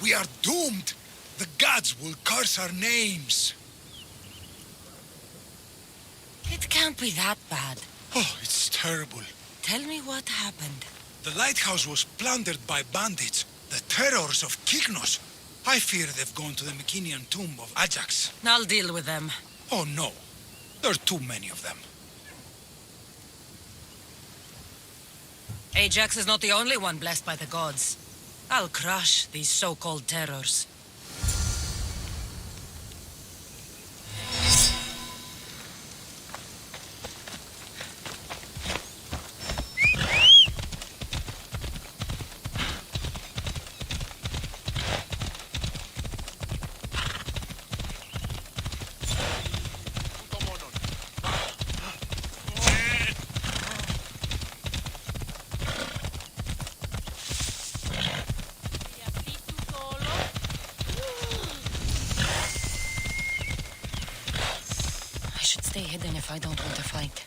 We are doomed! The gods will curse our names! It can't be that bad. Oh, it's terrible. Tell me what happened. The lighthouse was plundered by bandits, the terrors of Kyknos. I fear they've gone to the Mycenaean tomb of Ajax. I'll deal with them. Oh no, there are too many of them. Ajax is not the only one blessed by the gods. I'll crush these so-called terrors. I should stay hidden if I don't want to fight.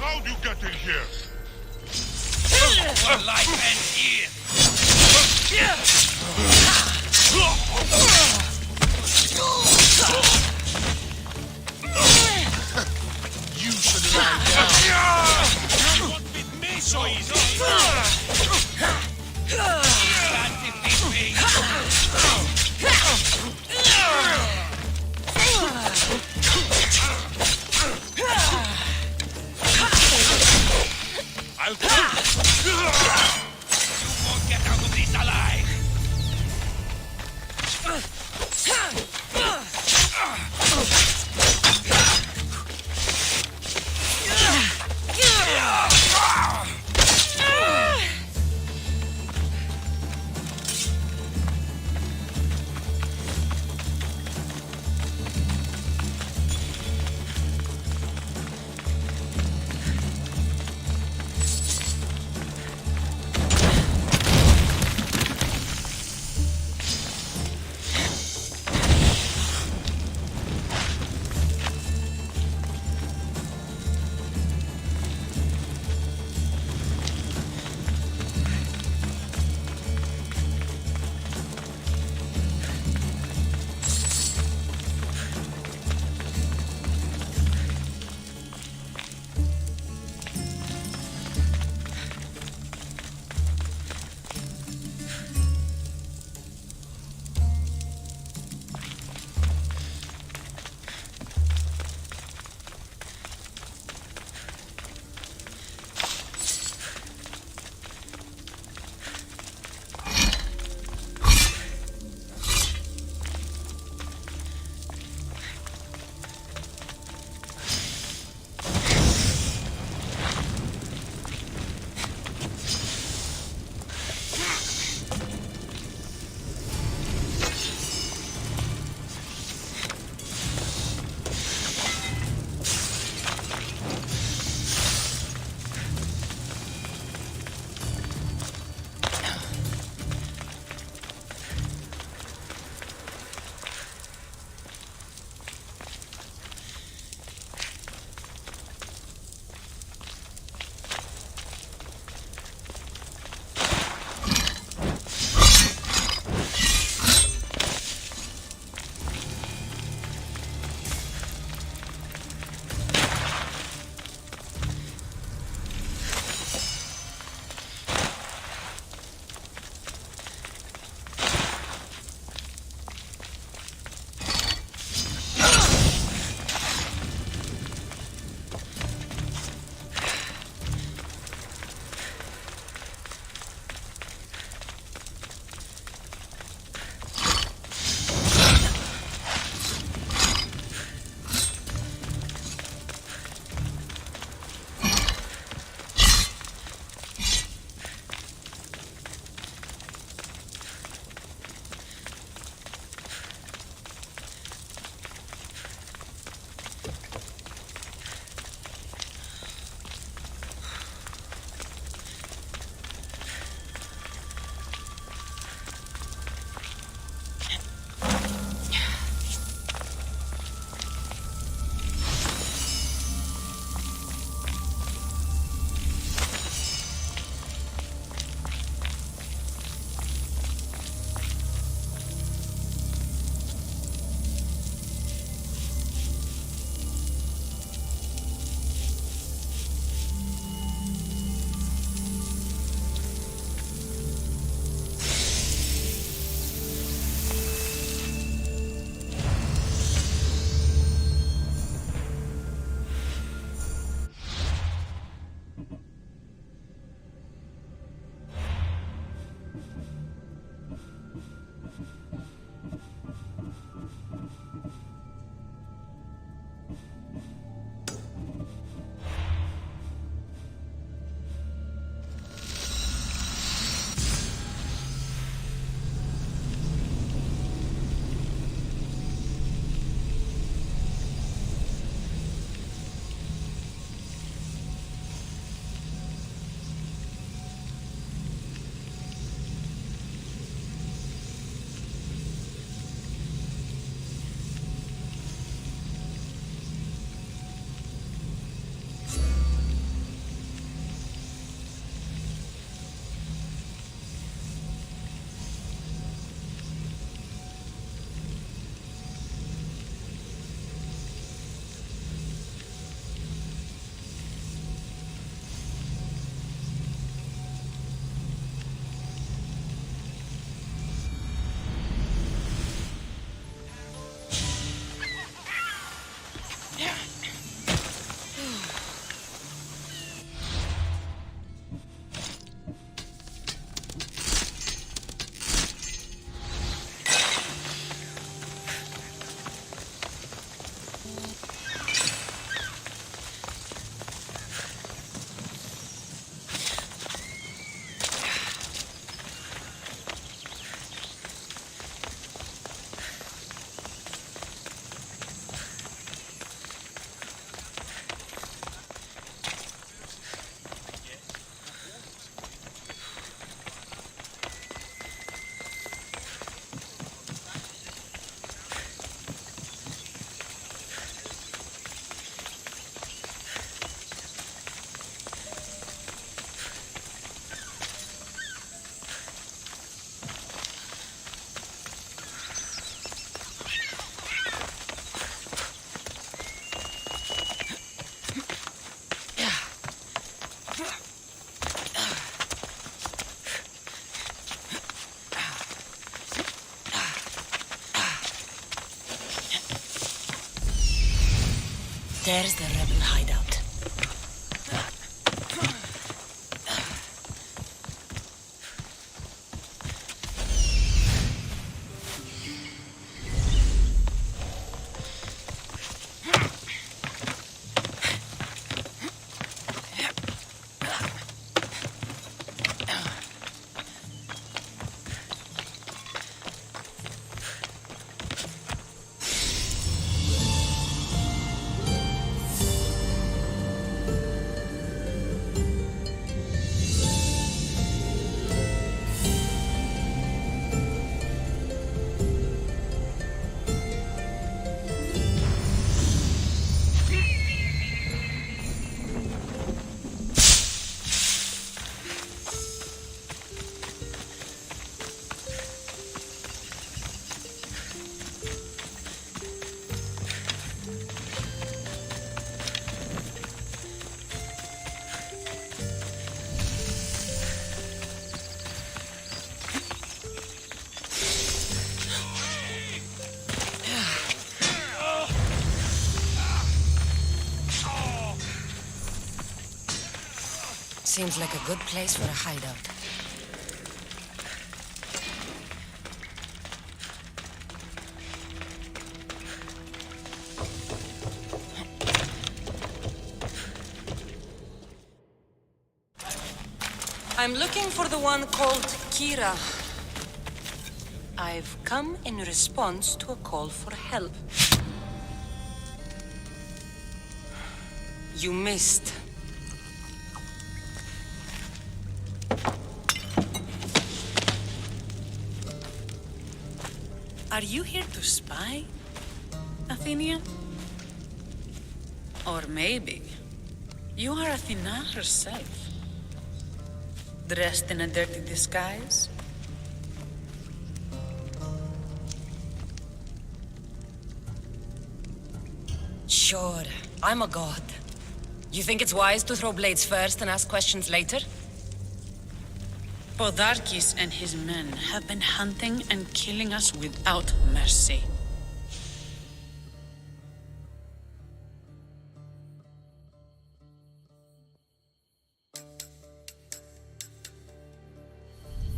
How'd you get in here? Our life ends here! You should lie down. You won't beat me so easy! I'll kill you! You won't get out of this alive! There's the rebel hideout. Seems like a good place for a hideout. I'm looking for the one called Kira. I've come in response to a call for help. You missed. Are you here to spy, Athenian? Or maybe you are Athena herself, dressed in a dirty disguise? Sure, I'm a god. You think it's wise to throw blades first and ask questions later? Podarkis and his men have been hunting and killing us without mercy.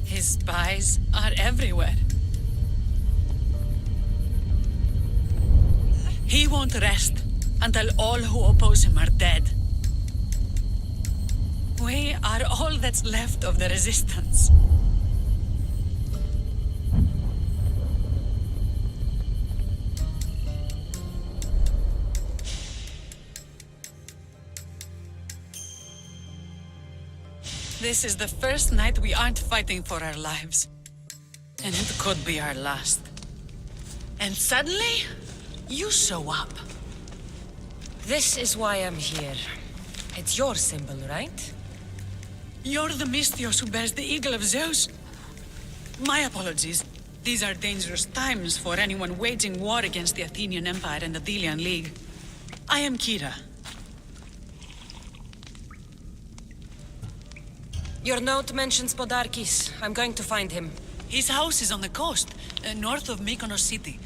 His spies are everywhere. He won't rest until all who oppose him are dead. We are all that's left of the resistance. This is the first night we aren't fighting for our lives. And it could be our last. And suddenly, you show up. This is why I'm here. It's your symbol, right? You're the Mystios who bears the eagle of Zeus. My apologies. These are dangerous times for anyone waging war against the Athenian Empire and the Delian League. I am Kira. Your note mentions Podarkis. I'm going to find him. His house is on the coast, north of Mykonos city.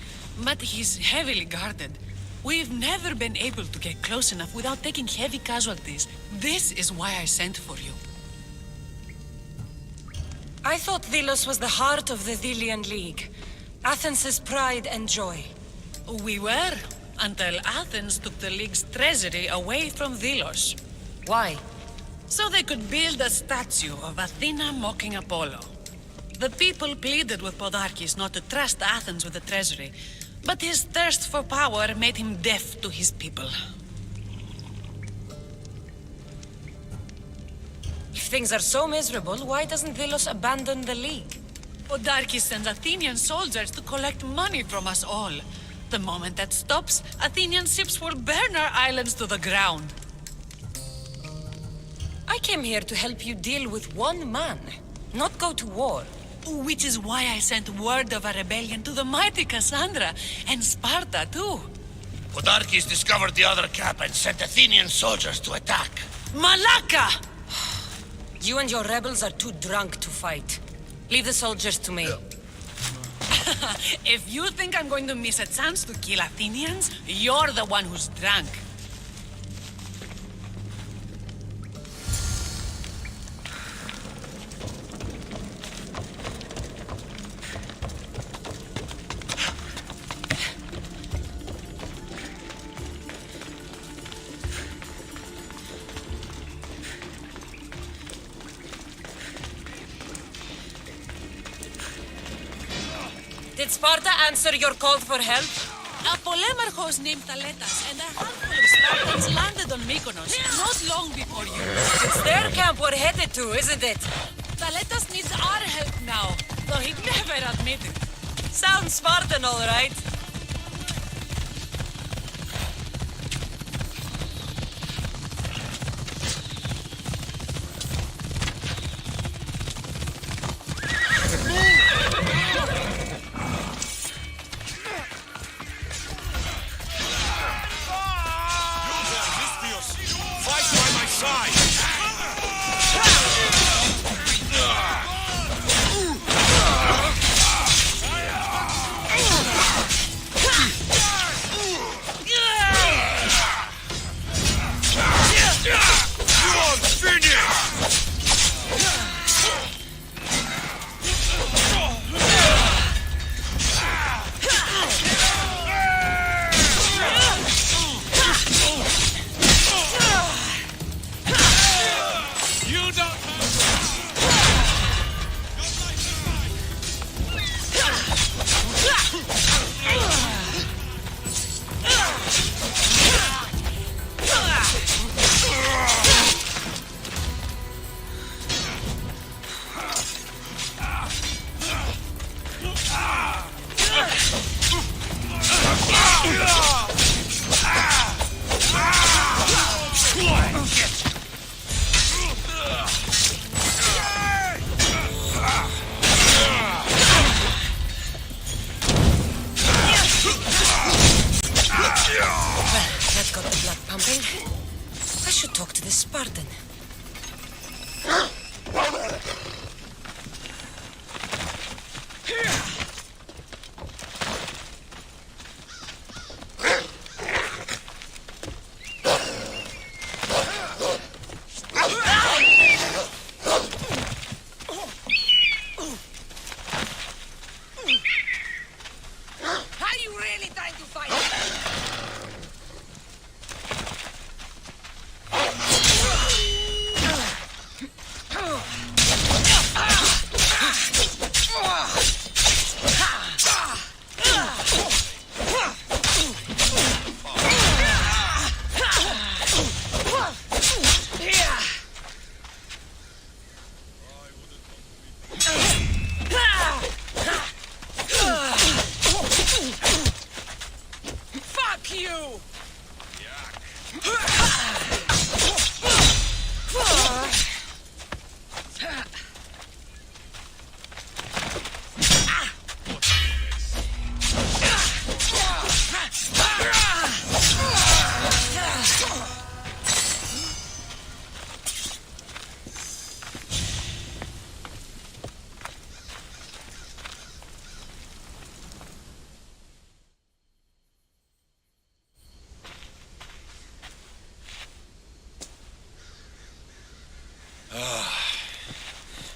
But he's heavily guarded. We've never been able to get close enough without taking heavy casualties. This is why I sent for you. I thought Delos was the heart of the Delian League. Athens' pride and joy. We were, until Athens took the League's treasury away from Delos. Why? So they could build a statue of Athena mocking Apollo. The people pleaded with Podarkis not to trust Athens with the treasury, but his thirst for power made him deaf to his people. If things are so miserable, why doesn't Delos abandon the League? Podarkis sends Athenian soldiers to collect money from us all. The moment that stops, Athenian ships will burn our islands to the ground. I came here to help you deal with one man, not go to war. Which is why I sent word of a rebellion to the mighty Cassandra, and Sparta too. Podarkis discovered the other camp and sent Athenian soldiers to attack. Malaka! You and your rebels are too drunk to fight. Leave the soldiers to me. If you think I'm going to miss a chance to kill Athenians, you're the one who's drunk. Did Sparta answer your call for help? A polemarchos named Thaletas and a handful of Spartans landed on Mykonos not long before you. It's their camp we're headed to, isn't it? Thaletas needs our help now, though he'd never admit it. Sounds Spartan, all right. Fight by my side! You are finished! You don't That got the blood pumping. I should talk to this Spartan. Are you really trying to fight? Fuck you!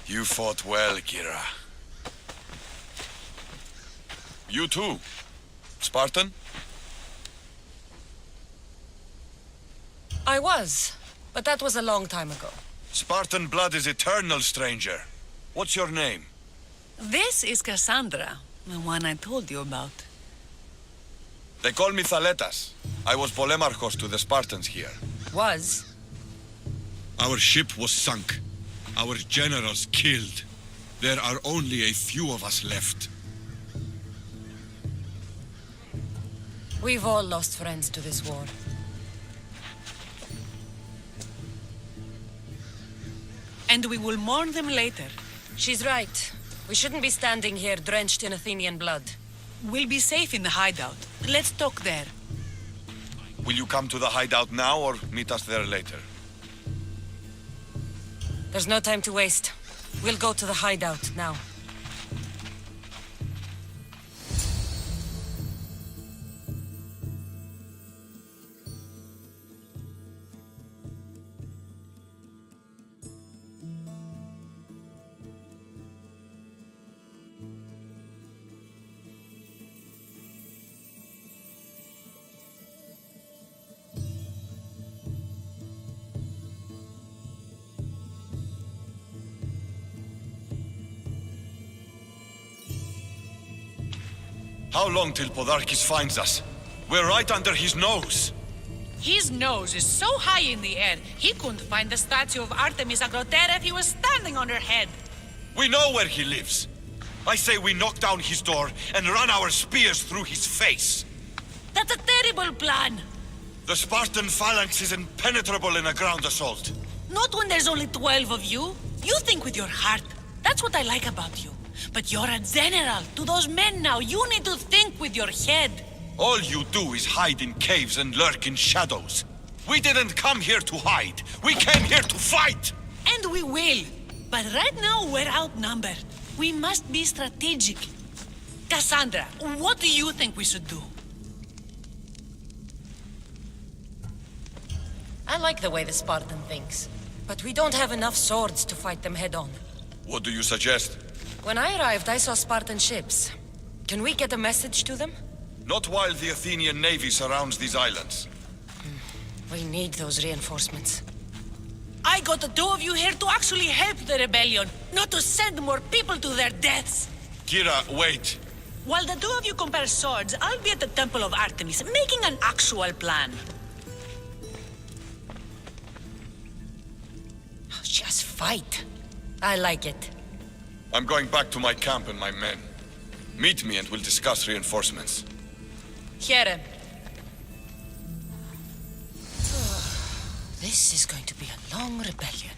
You fought well, Kira. You too. Spartan? I was, but that was a long time ago. Spartan blood is eternal, stranger. What's your name? This is Cassandra, the one I told you about. They call me Thaletas. I was polemarchos to the Spartans here. Was? Our ship was sunk. Our generals killed. There are only a few of us left. We've all lost friends to this war. And we will mourn them later. She's right. We shouldn't be standing here drenched in Athenian blood. We'll be safe in the hideout. Let's talk there. Will you come to the hideout now or meet us there later? There's no time to waste. We'll go to the hideout now. How long till Podarkis finds us? We're right under his nose. His nose is so high in the air, he couldn't find the statue of Artemis Agrotera if he was standing on her head. We know where he lives. I say we knock down his door and run our spears through his face. That's a terrible plan. The Spartan phalanx is impenetrable in a ground assault. Not when there's only 12 of you. You think with your heart. That's what I like about you. But you're a general. To those men now, you need to think with your head. All you do is hide in caves and lurk in shadows. We didn't come here to hide. We came here to fight! And we will. But right now, we're outnumbered. We must be strategic. Cassandra, what do you think we should do? I like the way the Spartan thinks. But we don't have enough swords to fight them head-on. What do you suggest? When I arrived, I saw Spartan ships. Can we get a message to them? Not while the Athenian navy surrounds these islands. We need those reinforcements. I got the two of you here to actually help the rebellion, not to send more people to their deaths. Kira, wait. While the two of you compare swords, I'll be at the Temple of Artemis, making an actual plan. Just fight. I like it. I'm going back to my camp and my men. Meet me and we'll discuss reinforcements. Here. This is going to be a long rebellion.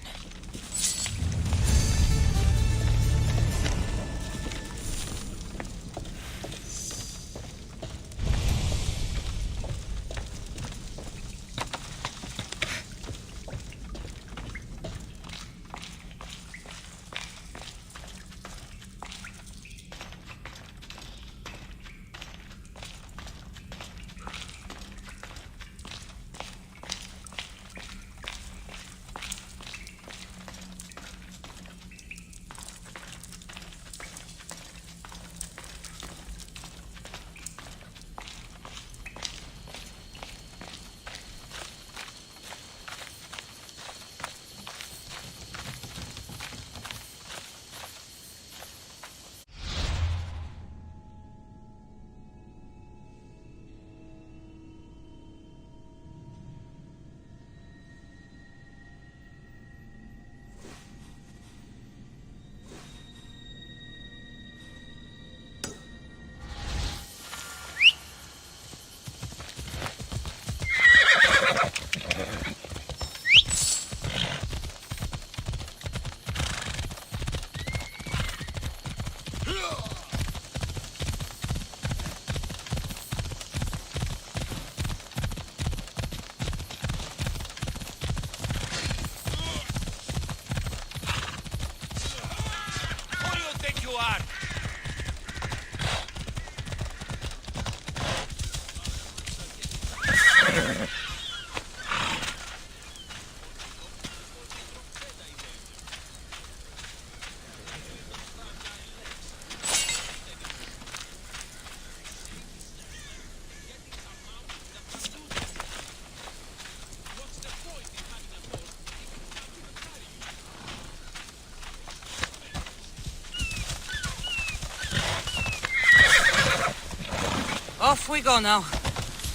Off we go now.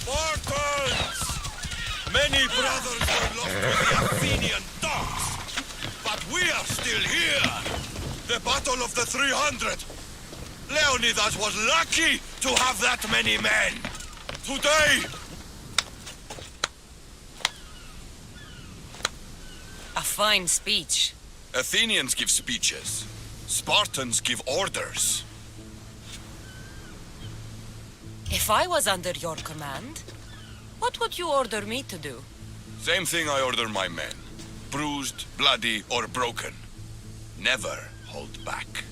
Spartans! Many brothers were lost to the Athenian dogs, but we are still here. The Battle of the 300. Leonidas was lucky to have that many men. Today, A fine speech. Athenians give speeches. Spartans give orders. If I was under your command, what would you order me to do? Same thing I order my men. Bruised, bloody, or broken. Never hold back.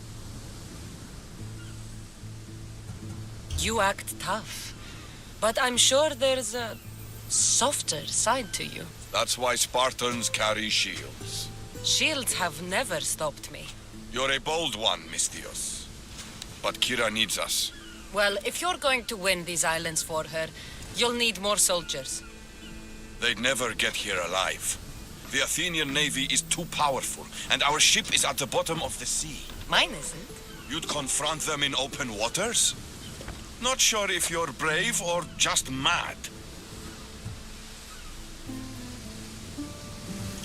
You act tough, but I'm sure there's a softer side to you. That's why Spartans carry shields. Shields have never stopped me. You're a bold one, Mystios. But Kira needs us. Well, if you're going to win these islands for her, you'll need more soldiers. They'd never get here alive. The Athenian navy is too powerful, and our ship is at the bottom of the sea. Mine isn't. You'd confront them in open waters? Not sure if you're brave or just mad.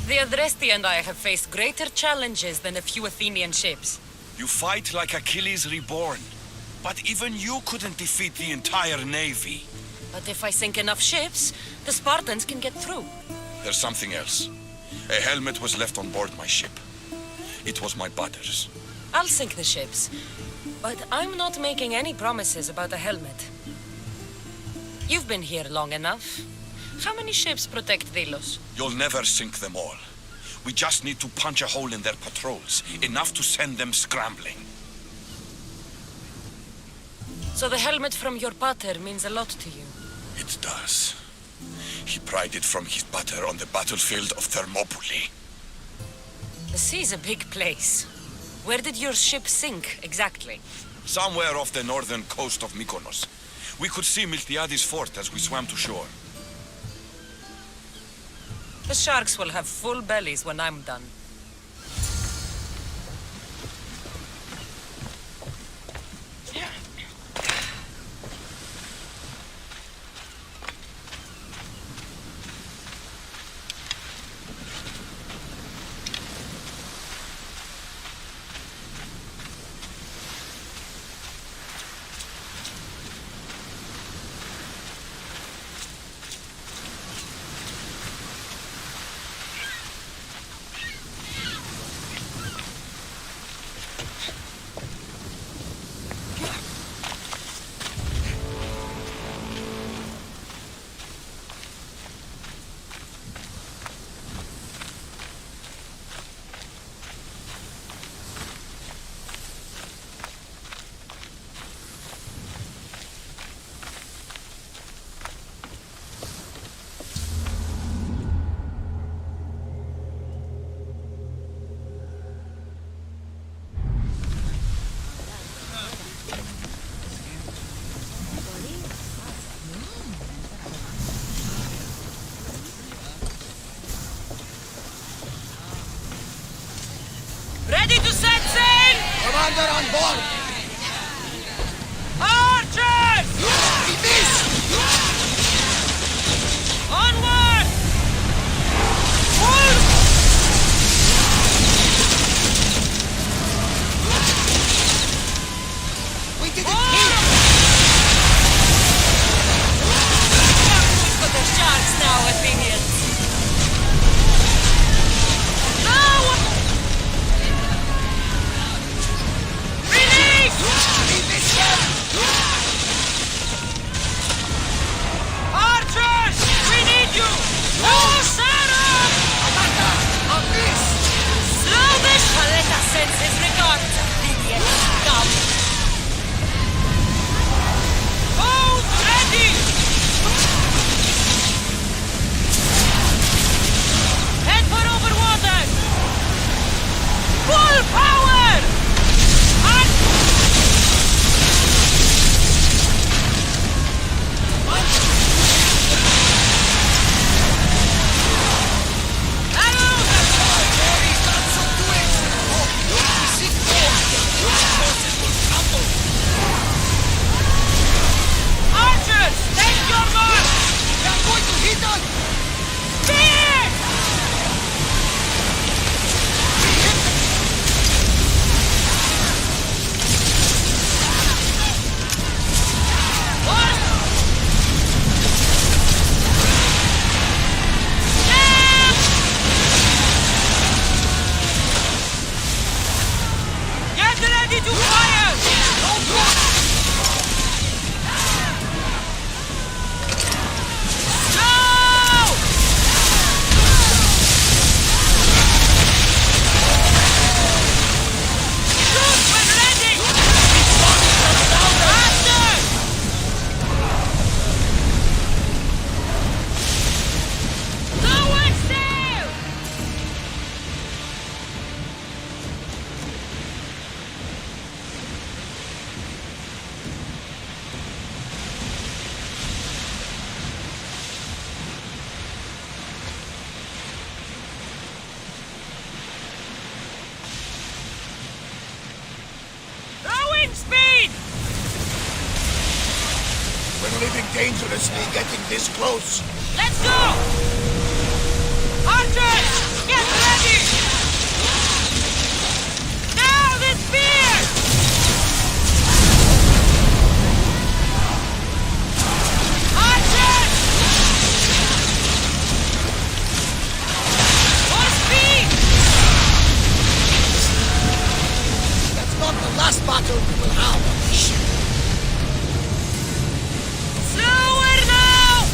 The Adresti and I have faced greater challenges than a few Athenian ships. You fight like Achilles reborn. But even you couldn't defeat the entire navy. But if I sink enough ships, the Spartans can get through. There's something else. A helmet was left on board my ship. It was my brother's. I'll sink the ships, but I'm not making any promises about a helmet. You've been here long enough. How many ships protect Delos? You'll never sink them all. We just need to punch a hole in their patrols, enough to send them scrambling. So the helmet from your pater means a lot to you. It does. He pried it from his pater on the battlefield of Thermopylae. The sea's a big place. Where did your ship sink, exactly? Somewhere off the northern coast of Mykonos. We could see Miltiades fort as we swam to shore. The sharks will have full bellies when I'm done. Ready to set sail! Commander on board! Archers! We miss! Onward! Pull! We didn't hit! We've got the sharks now, Athenians. Now! Release! We missed them! Archers! We need you! Oh, Sarah! Commander! On this! Slow this! Paletta sends his regards, Athenian scum! Boat ready! Head for over water! Full power! Archers, take your mark! They are going to hit us! Spear! Get ready to fire! Go! Shoot when ready! Faster! Lower sail! Rowing speed! We're living dangerously, getting this close. Let's go! Archers! Get ready! Now the spears! Archers! More speed! That's not the last battle we will have on this ship. Slower now!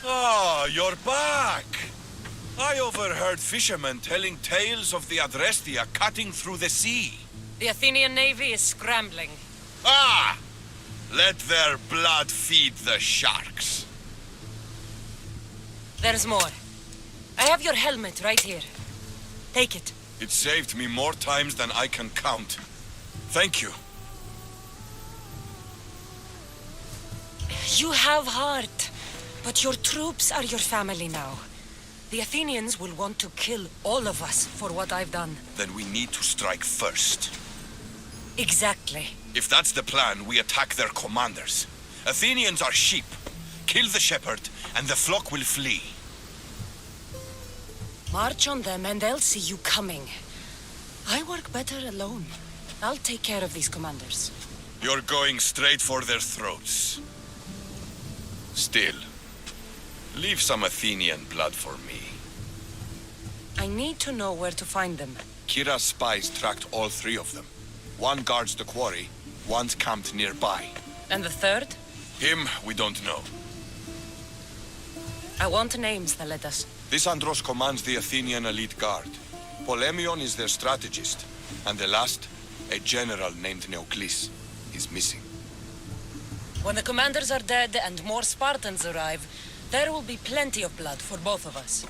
Ah, you're back! I overheard fishermen telling tales of the Adrestia cutting through the sea. The Athenian navy is scrambling. Ah! Let their blood feed the sharks. There's more. I have your helmet right here. Take it. It saved me more times than I can count. Thank you. You have heart, but your troops are your family now. The Athenians will want to kill all of us for what I've done. Then we need to strike first. Exactly. If that's the plan, we attack their commanders. Athenians are sheep. Kill the shepherd, and the flock will flee. March on them and they'll see you coming. I work better alone. I'll take care of these commanders. You're going straight for their throats. Still, leave some Athenian blood for me. I need to know where to find them. Kira's spies tracked all three of them. One guards the quarry, one's camped nearby. And the third? Him, we don't know. I want names, Thaletas. Lysandros commands the Athenian elite guard. Polemion is their strategist. And the last, a general named Neoclis, is missing. When the commanders are dead and more Spartans arrive, there will be plenty of blood for both of us.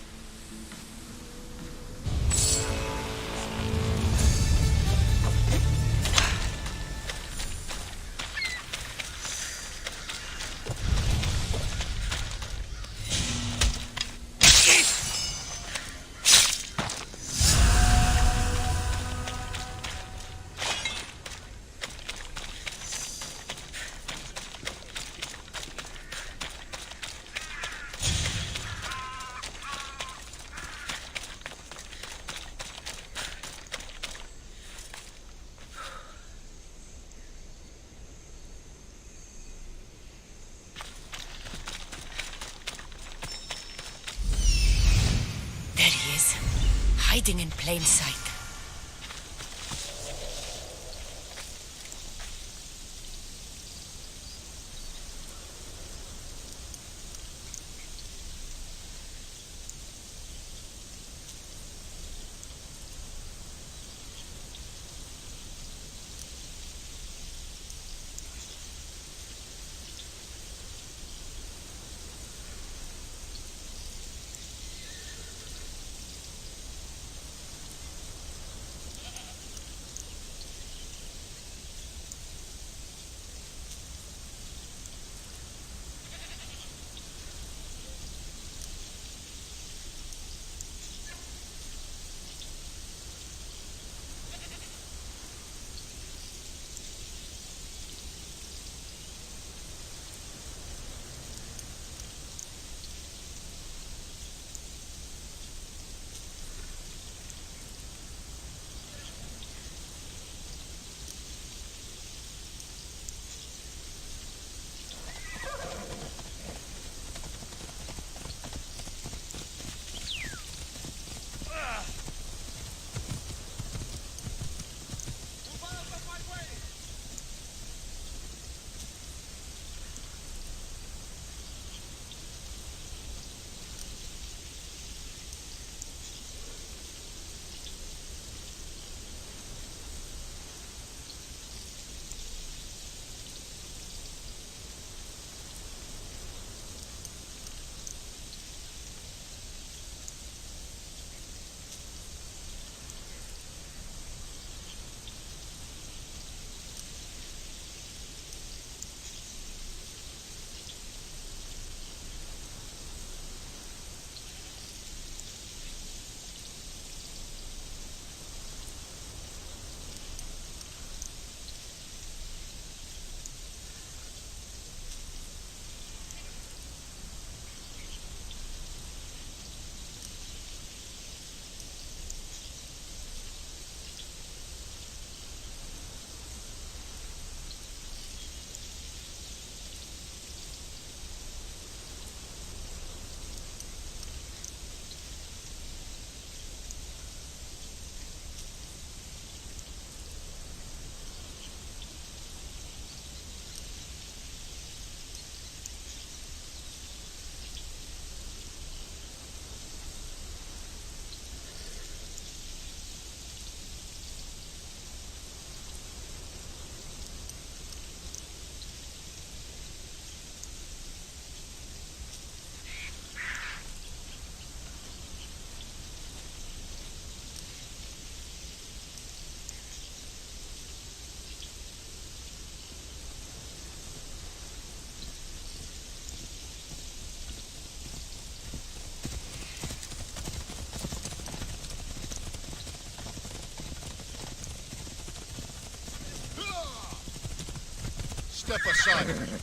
There he is, hiding in plain sight. step aside.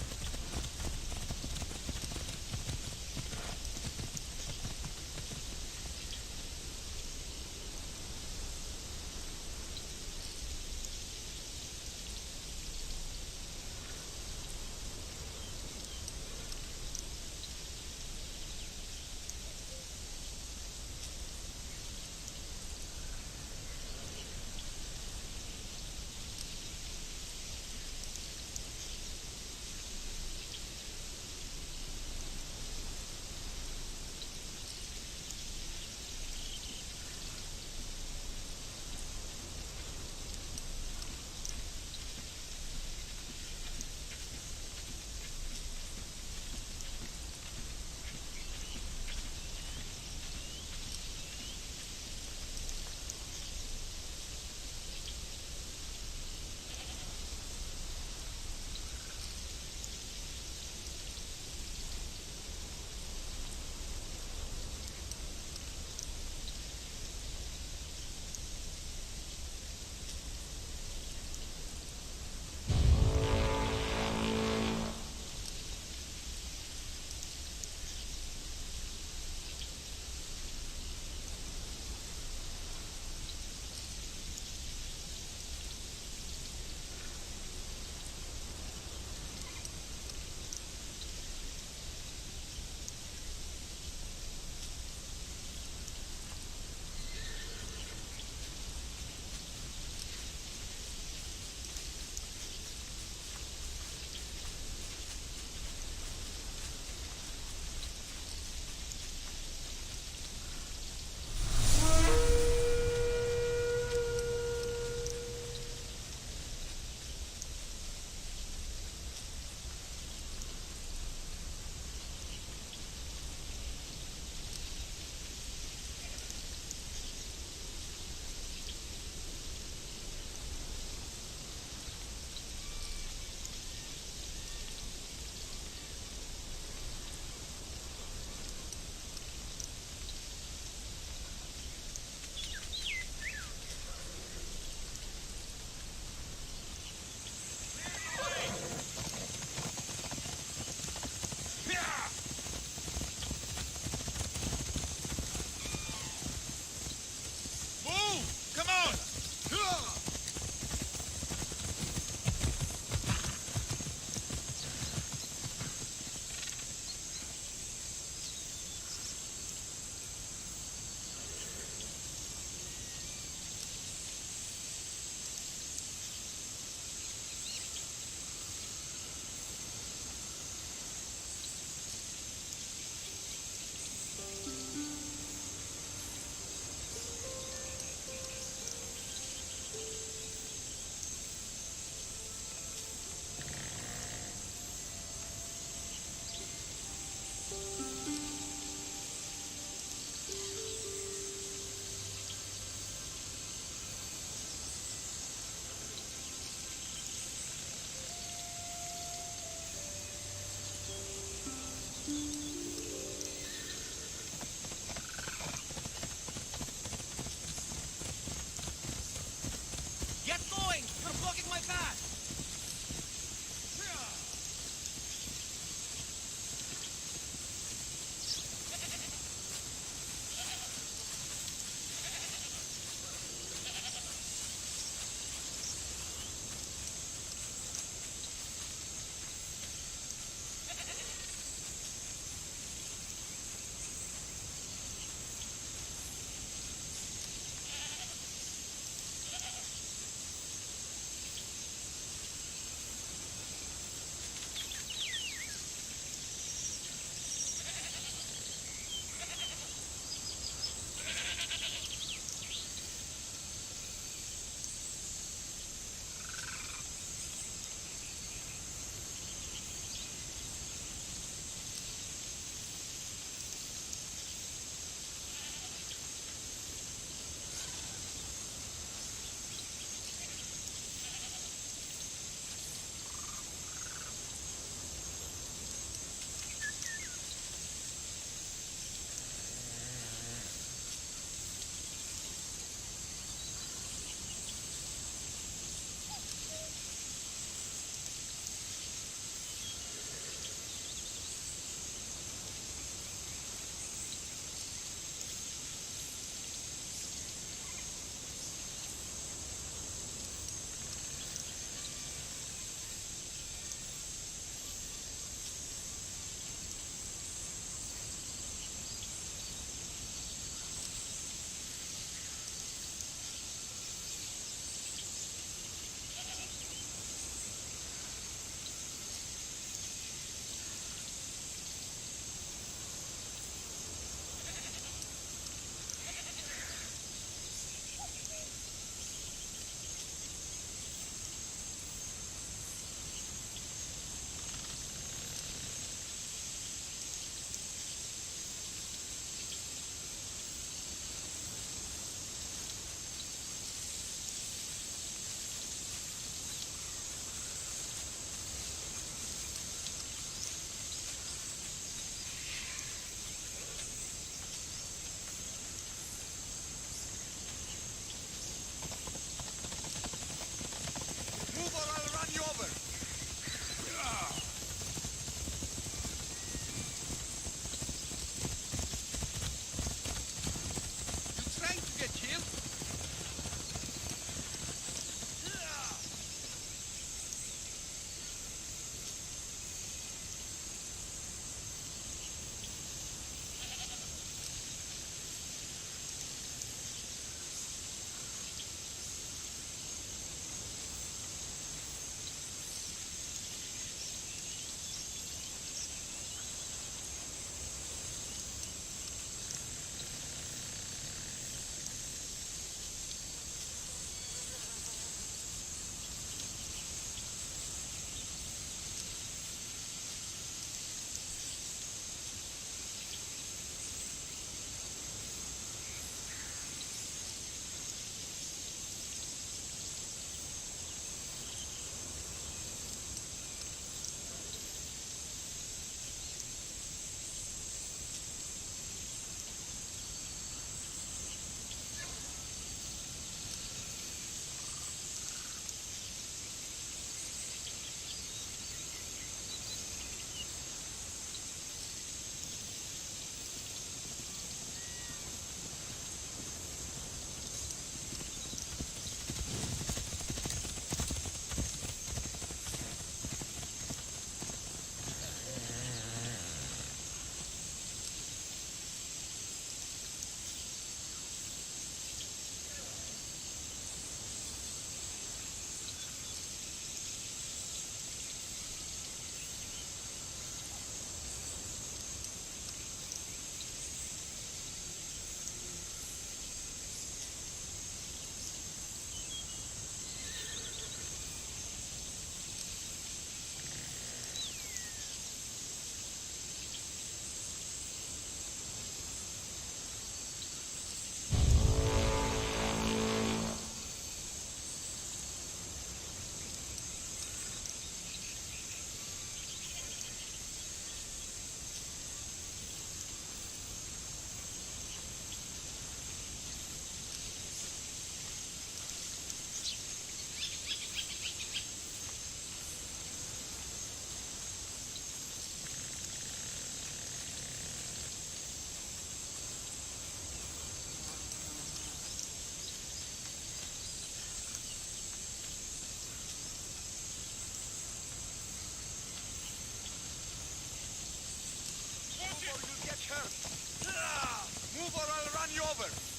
cover!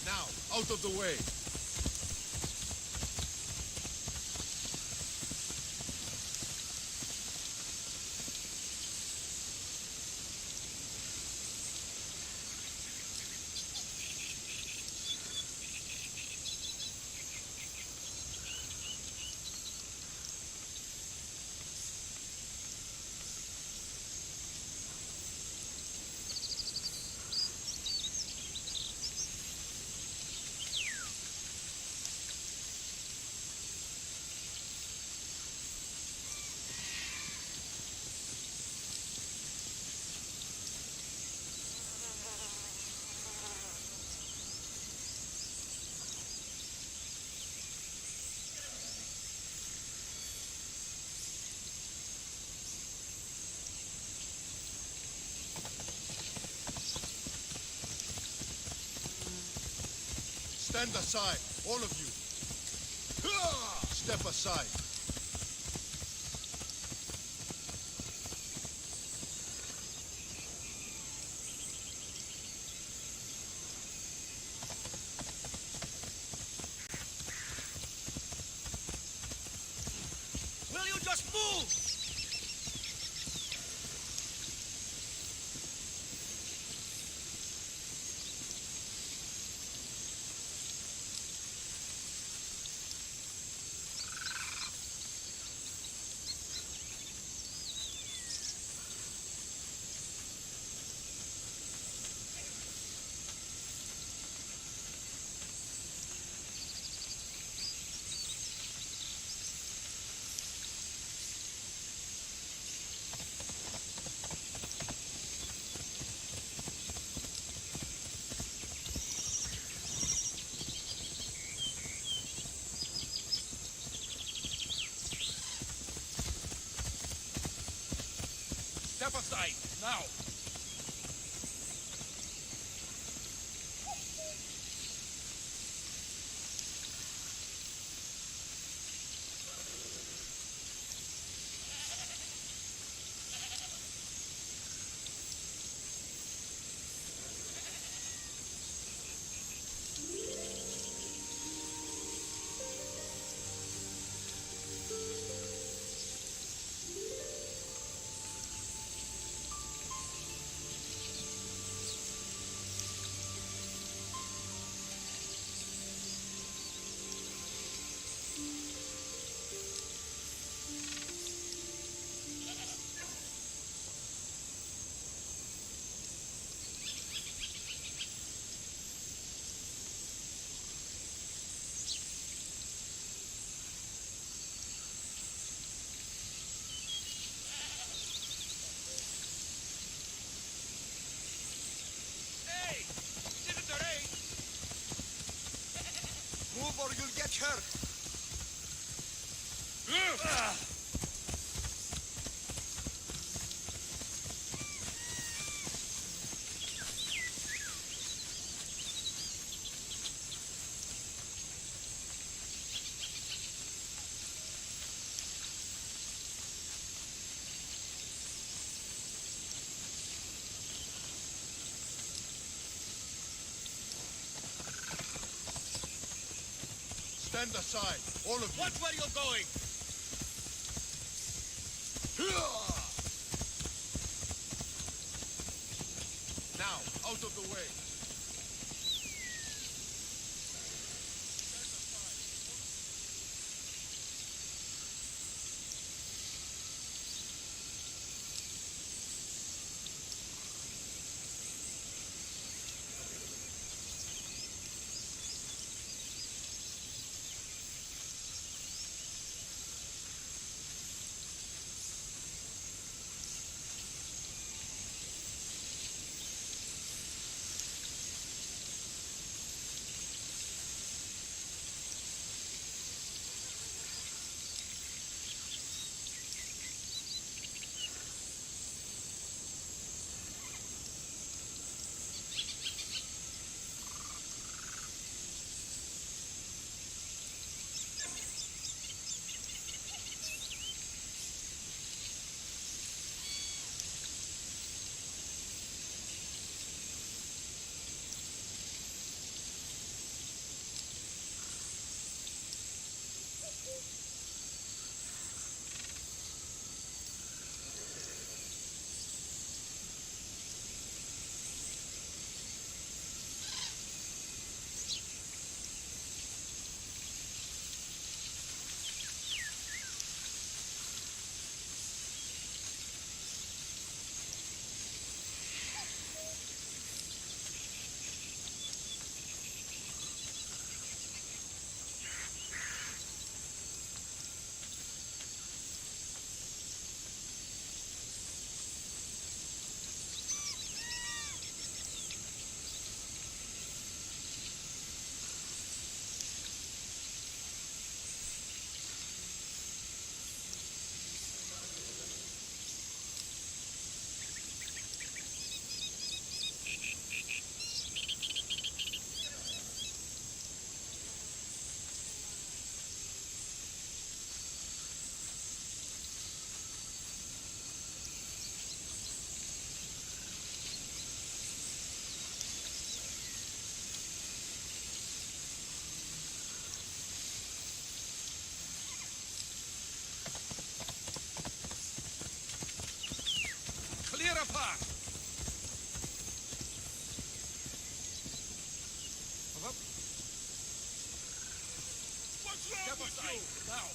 Now, out of the way. Stand aside, all of you. Step aside. Will you just move? Step aside, now! Move or you'll get hurt. Stand aside, all of you. Watch where you're going! Now, out of the way. Clear a path! What's wrong with you? Now!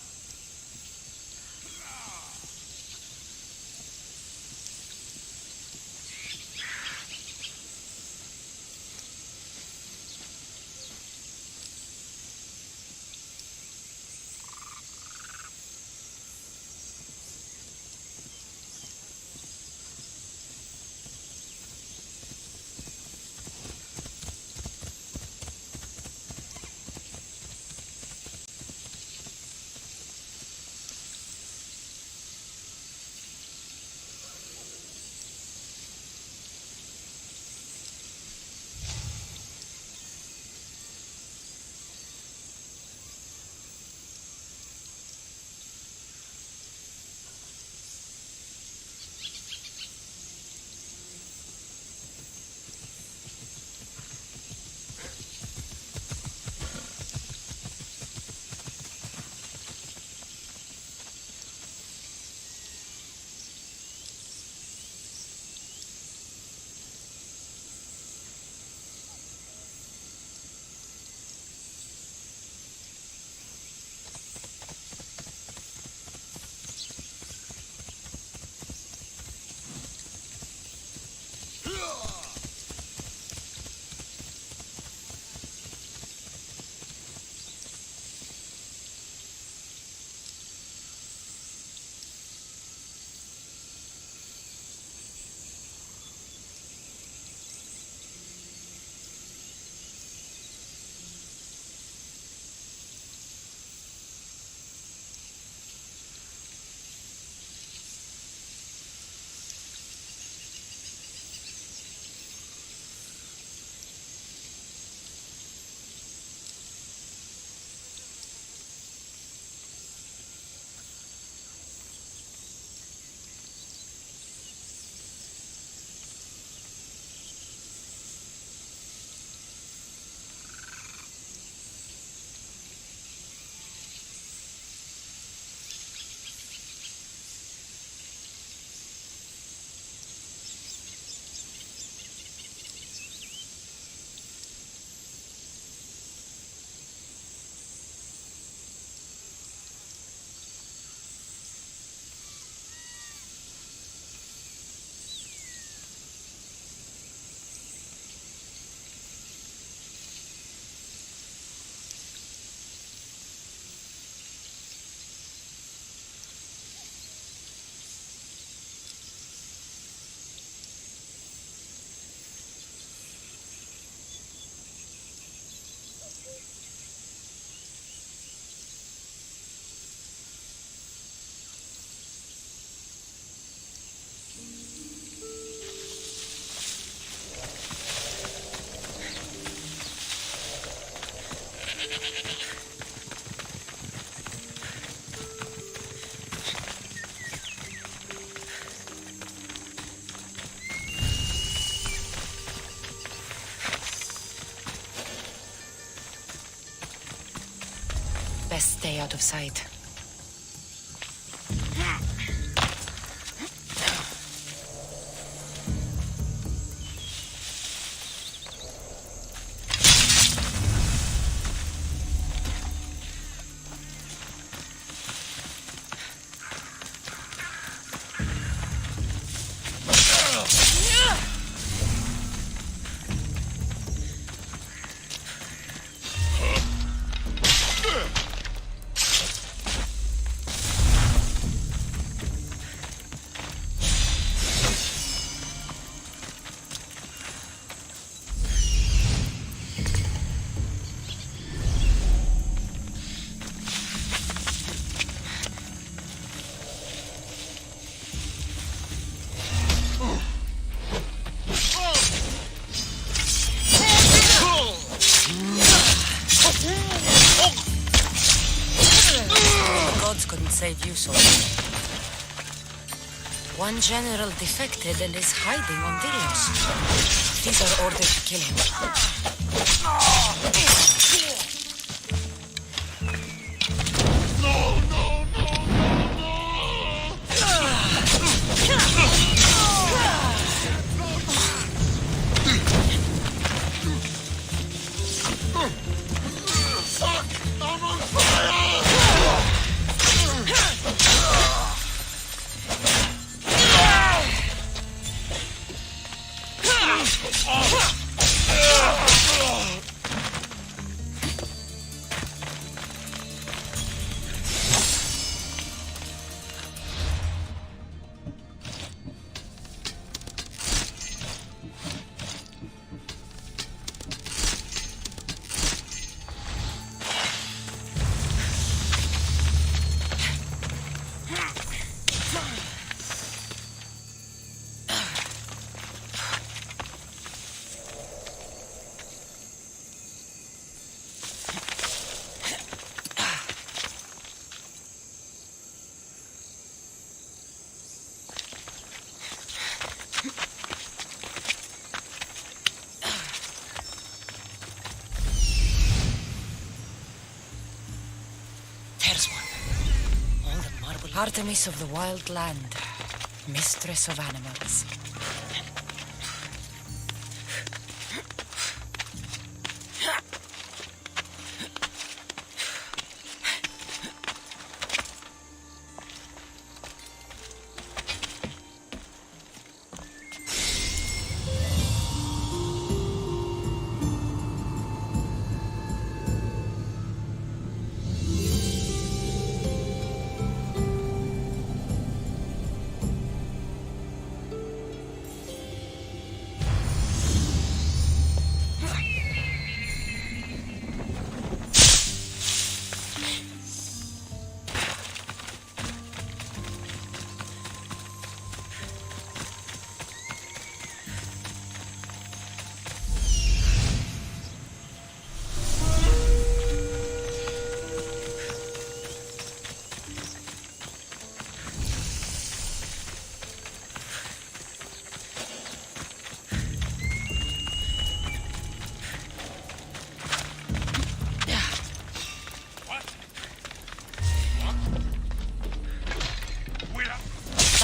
out of sight. Save you, soldier. One general defected and is hiding on Dilios. These are orders to kill him. Artemis of the Wild Land, mistress of animals.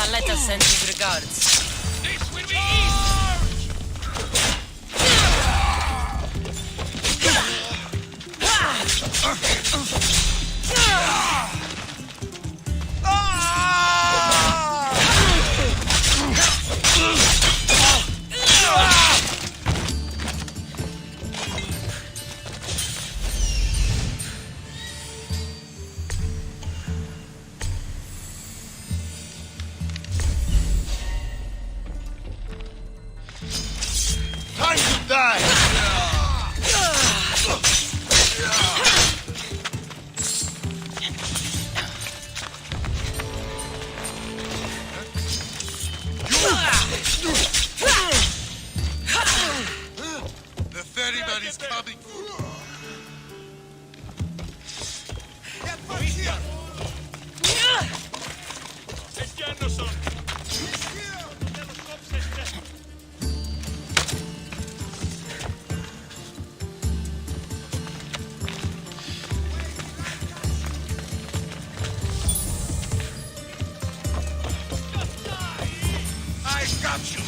Let us send his regards. This will be easy! Time to die! The ferryman is coming. got you.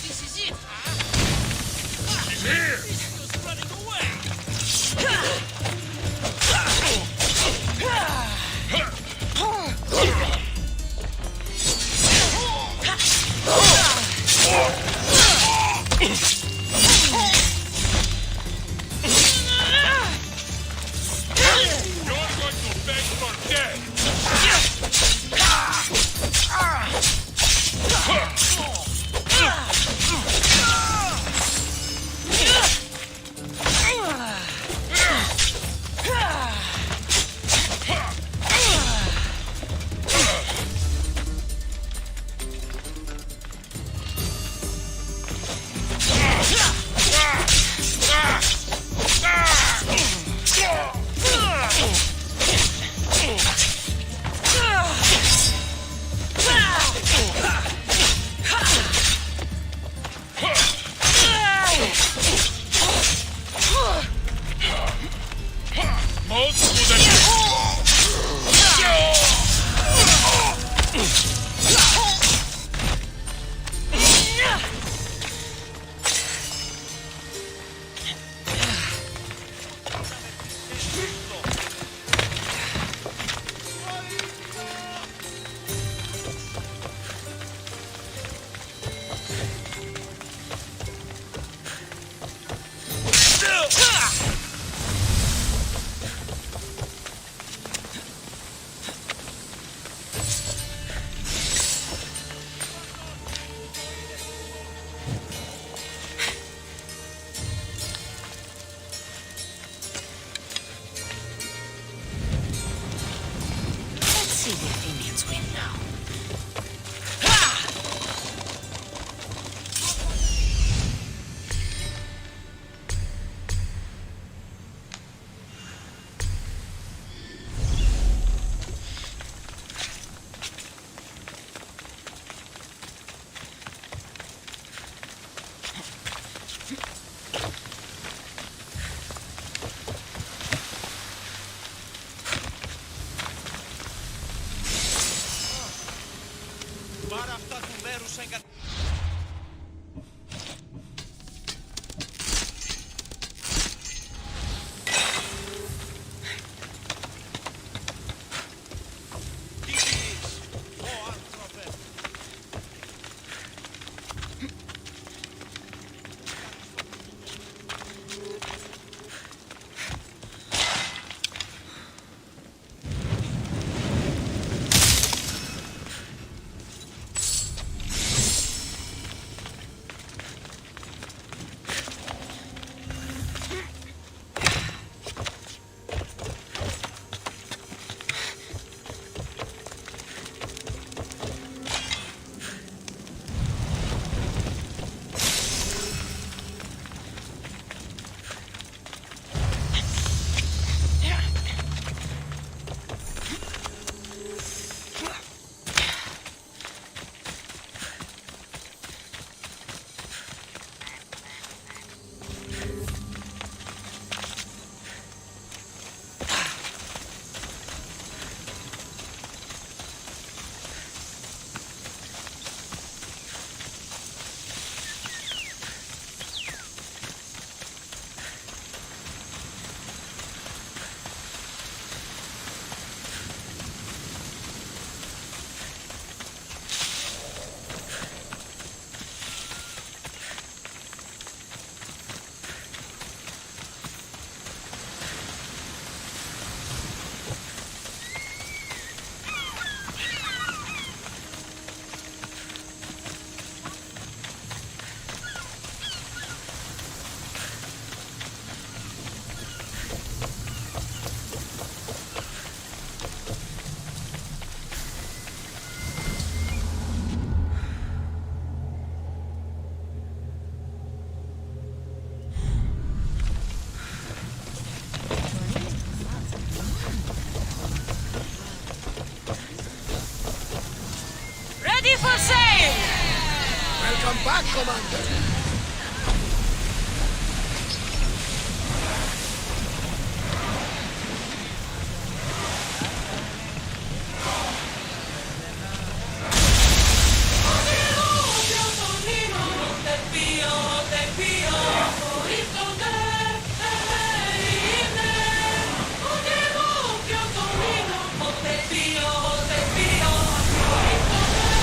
This is it, huh? She's here. Just running away. You're going to beg for death! back, Commander.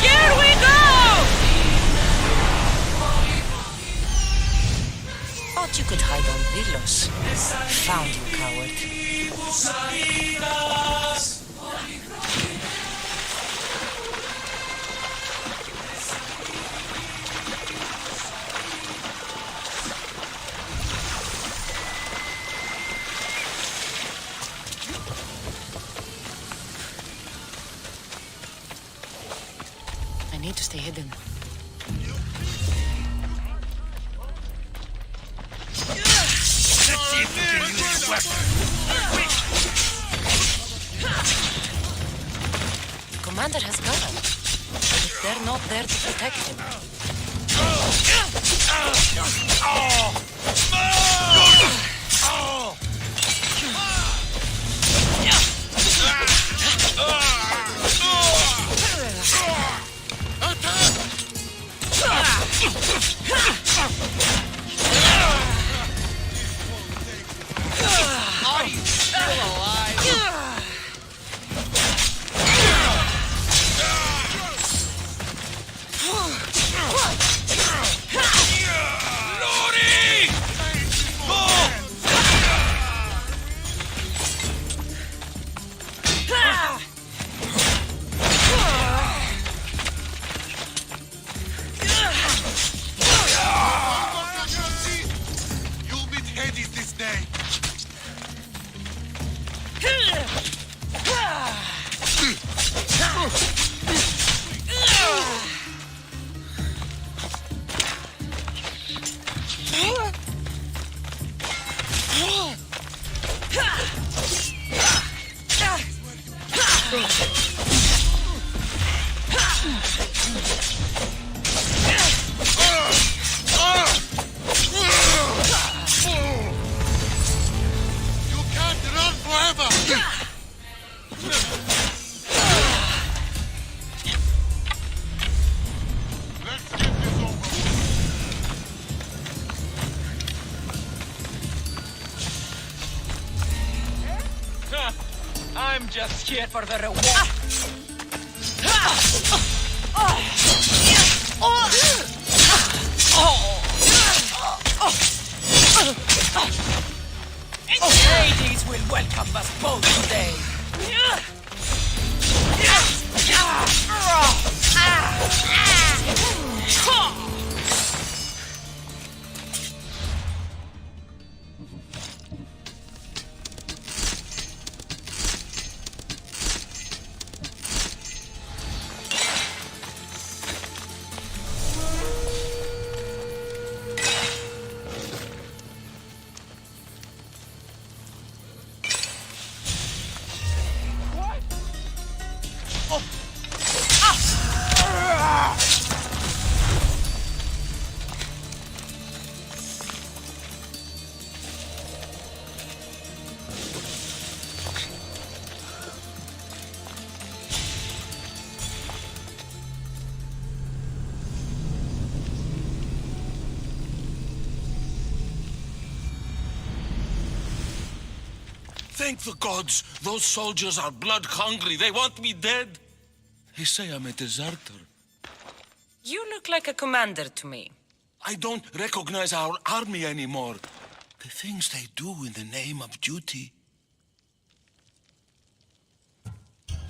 Here we go! Thought you could hide on Vilos. Found you, coward. I need to stay hidden. Let's see if you can use this weapon. Commander has gone. But they're not there to protect him. Are you still alive? You'll meet Hades this day. You can't run forever. Let's get this over with. I'm just here for the reward. Hades will welcome us both today. Thank the gods, those soldiers are blood hungry. They want me dead. They say I'm a deserter. You look like a commander to me. I don't recognize our army anymore. The things they do in the name of duty.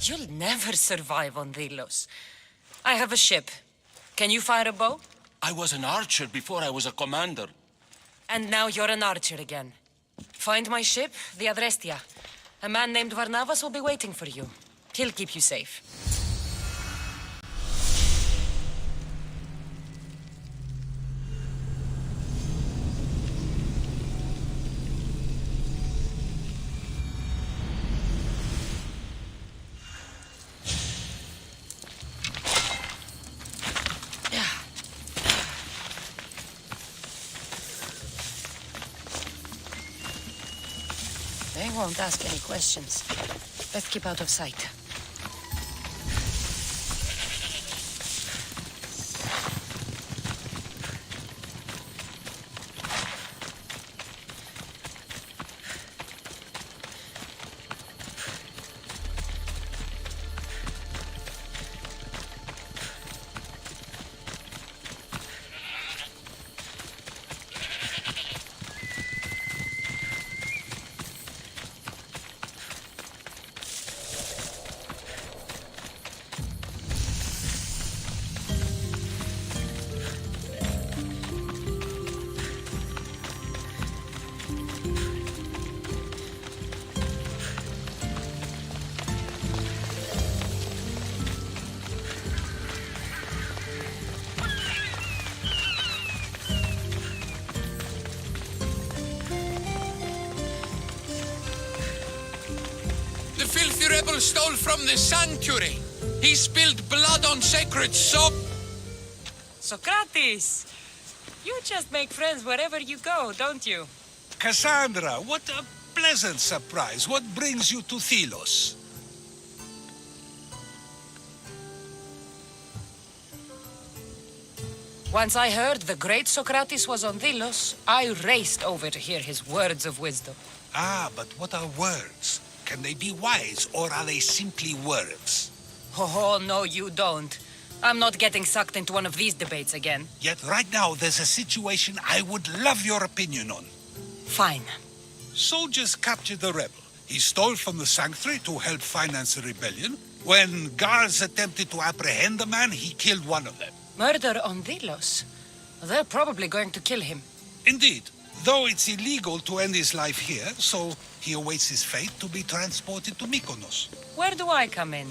You'll never survive on Delos. I have a ship. Can you fire a bow? I was an archer before I was a commander. And now you're an archer again. Find my ship, the Adrestia. A man named Varnavas will be waiting for you. He'll keep you safe. won't ask any questions. Best keep out of sight. The filthy rebel stole from the sanctuary. He spilled blood on sacred soap. Socrates! You just make friends wherever you go, don't you? Cassandra, what a pleasant surprise. What brings you to Thelos? Once I heard the great Socrates was on Delos, I raced over to hear his words of wisdom. Ah, but what are words? Can they be wise, or are they simply words? Oh, no, you don't. I'm not getting sucked into one of these debates again. Yet right now, there's a situation I would love your opinion on. Fine. Soldiers captured the rebel. He stole from the sanctuary to help finance the rebellion. When guards attempted to apprehend the man, he killed one of them. Murder on Delos. They're probably going to kill him. Indeed, though it's illegal to end his life here, so he awaits his fate to be transported to Mykonos. Where do I come in?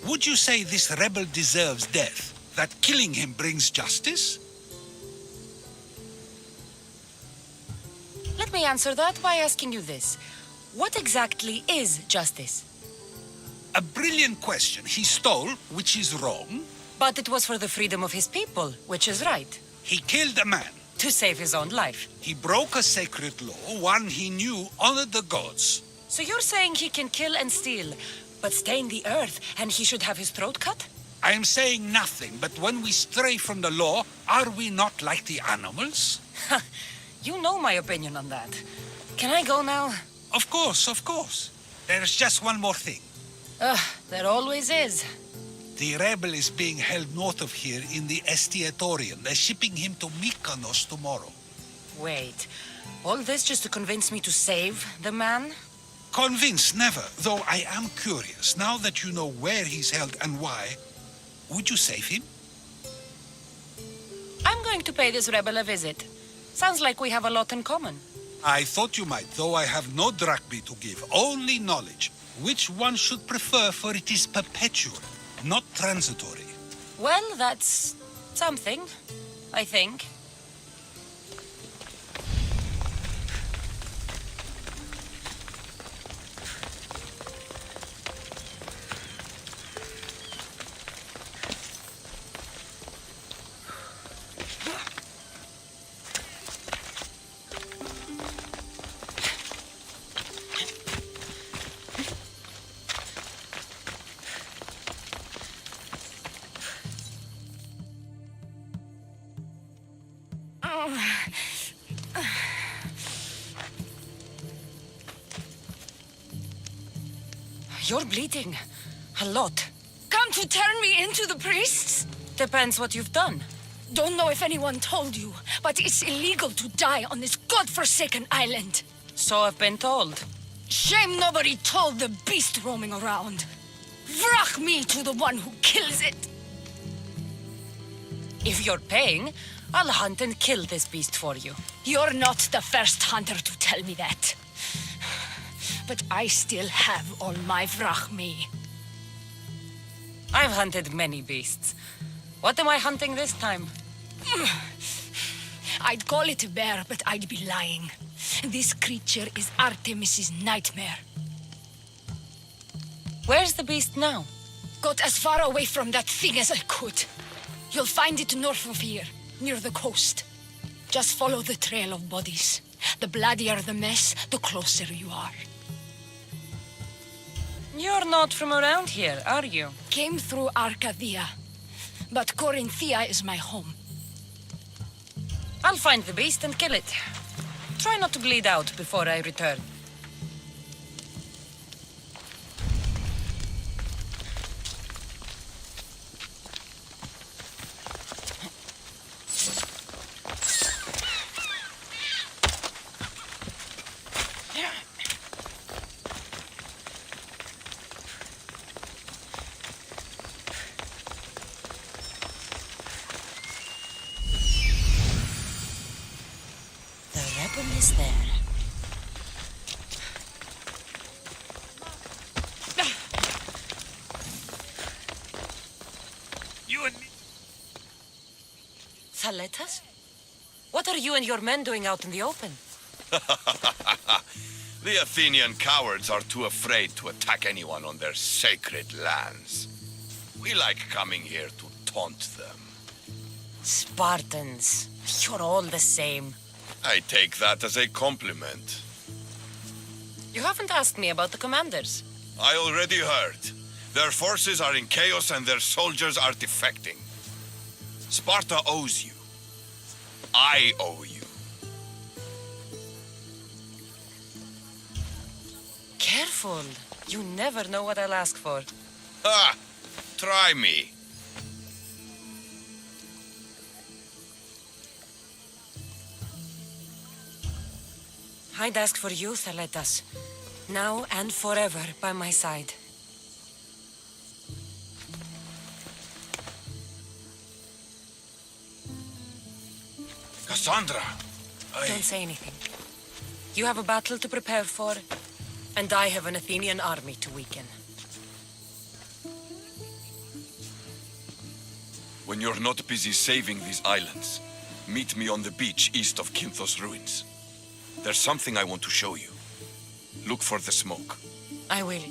Would you say this rebel deserves death? That killing him brings justice? Let me answer that by asking you this. What exactly is justice? A brilliant question. He stole, which is wrong. But it was for the freedom of his people, which is right. He killed a man. To save his own life. He broke a sacred law, one he knew honored the gods. So you're saying he can kill and steal, but stain the earth, and he should have his throat cut? I am saying nothing, but when we stray from the law, are we not like the animals? You know my opinion on that. Can I go now? Of course, of course. There's just one more thing. There always is. The rebel is being held north of here in the Estiatorium. They're shipping him to Mykonos tomorrow. Wait, all this just to convince me to save the man? Convinced, never. Though I am curious, now that you know where he's held and why, would you save him? I'm going to pay this rebel a visit. Sounds like we have a lot in common. I thought you might, though I have no drachmae to give, only knowledge. Which one should prefer, for it is perpetual, not transitory. Well, that's something, I think. You're bleeding. A lot. Come to turn me into the priests? Depends what you've done. Don't know if anyone told you, but it's illegal to die on this godforsaken island. So I've been told. Shame nobody told the beast roaming around. Vrach me to the one who kills it. If you're paying, I'll hunt and kill this beast for you. You're not the first hunter to tell me that. But I still have all my vrachmi. I've hunted many beasts. What am I hunting this time? I'd call it a bear, but I'd be lying. This creature is Artemis's nightmare. Where's the beast now? Got as far away from that thing as I could. You'll find it north of here, near the coast. Just follow the trail of bodies. The bloodier the mess, the closer you are. You're not from around here, are you? Came through Arcadia, but Corinthia is my home. I'll find the beast and kill it. Try not to bleed out before I return. The rebel is there. You and me. Thaletas? What are you and your men doing out in the open? The Athenian cowards are too afraid to attack anyone on their sacred lands. We like coming here to taunt them. Spartans. You're all the same. I take that as a compliment. You haven't asked me about the commanders. I already heard. Their forces are in chaos and their soldiers are defecting. Sparta owes you. I owe you. Careful. You never know what I'll ask for. Ha! Try me. I'd ask for you, Thaletas. Now and forever by my side. Cassandra! Don't say anything. You have a battle to prepare for, and I have an Athenian army to weaken. When you're not busy saving these islands, meet me on the beach east of Kinthos ruins. There's something I want to show you. Look for the smoke. I will.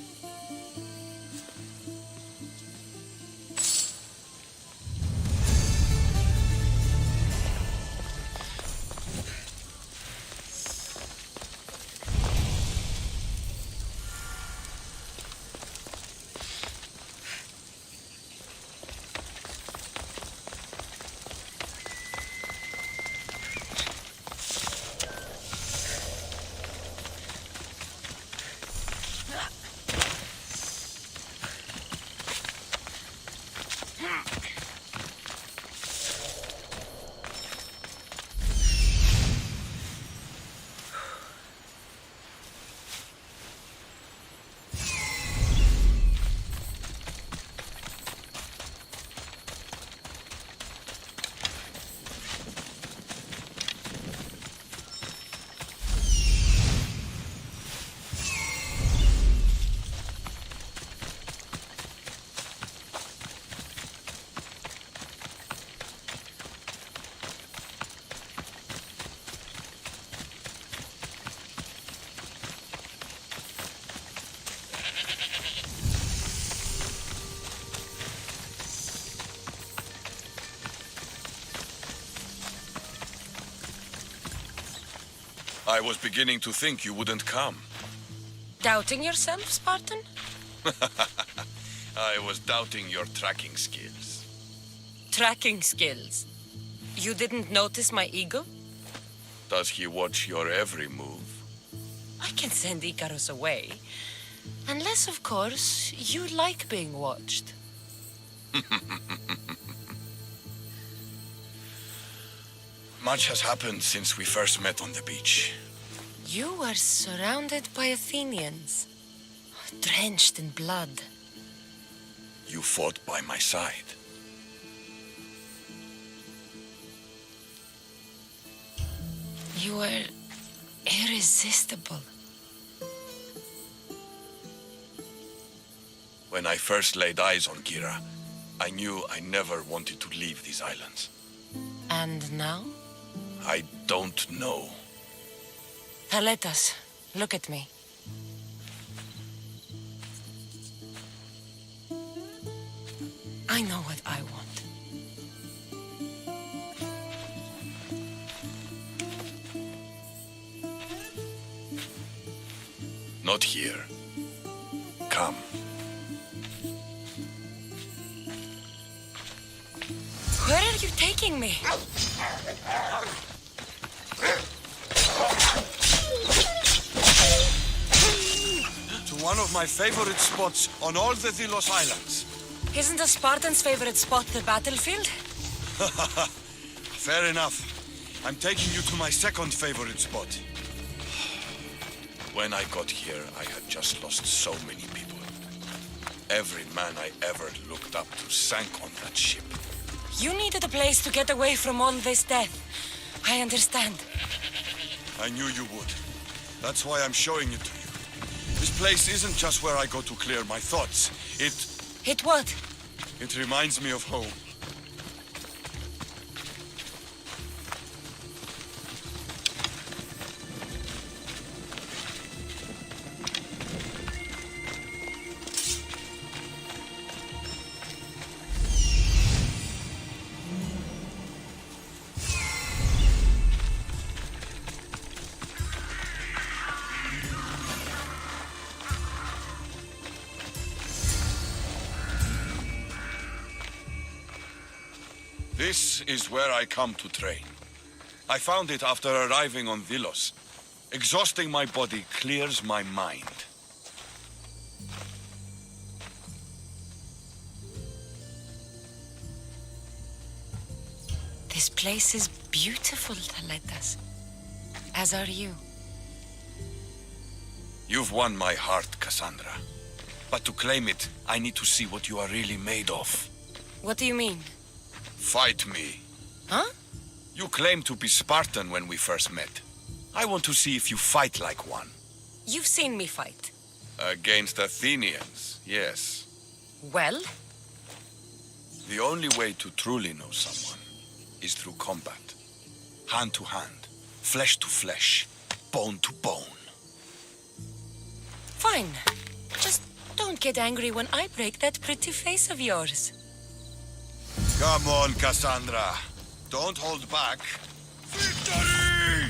I was beginning to think you wouldn't come. Doubting yourself, Spartan? I was doubting your tracking skills. Tracking skills. You didn't notice my eagle? Does he watch your every move? I can send Icarus away. Unless, of course, you like being watched. Much has happened since we first met on the beach. You were surrounded by Athenians, drenched in blood. You fought by my side. You were irresistible. When I first laid eyes on Kira, I knew I never wanted to leave these islands. And now? I don't know. Thaletas, look at me. I know what I want. Not here. Come. Where are you taking me? To one of my favorite spots on all the Delos Islands. Isn't a Spartan's favorite spot the battlefield? Fair enough. I'm taking you to my second favorite spot. When I got here, I had just lost so many people. Every man I ever looked up to sank on that ship. You needed a place to get away from all this death. I understand. I knew you would. That's why I'm showing it to you. This place isn't just where I go to clear my thoughts. It what? It reminds me of home. This is where I come to train. I found it after arriving on Delos. Exhausting my body clears my mind. This place is beautiful, Teletas. As are you. You've won my heart, Cassandra. But to claim it, I need to see what you are really made of. What do you mean? Fight me. Huh? You claimed to be Spartan when we first met. I want to see if you fight like one. You've seen me fight. Against Athenians, yes. Well? The only way to truly know someone is through combat. Hand to hand, flesh to flesh, bone to bone. Fine. Just don't get angry when I break that pretty face of yours. Come on, Cassandra. Don't hold back. Victory!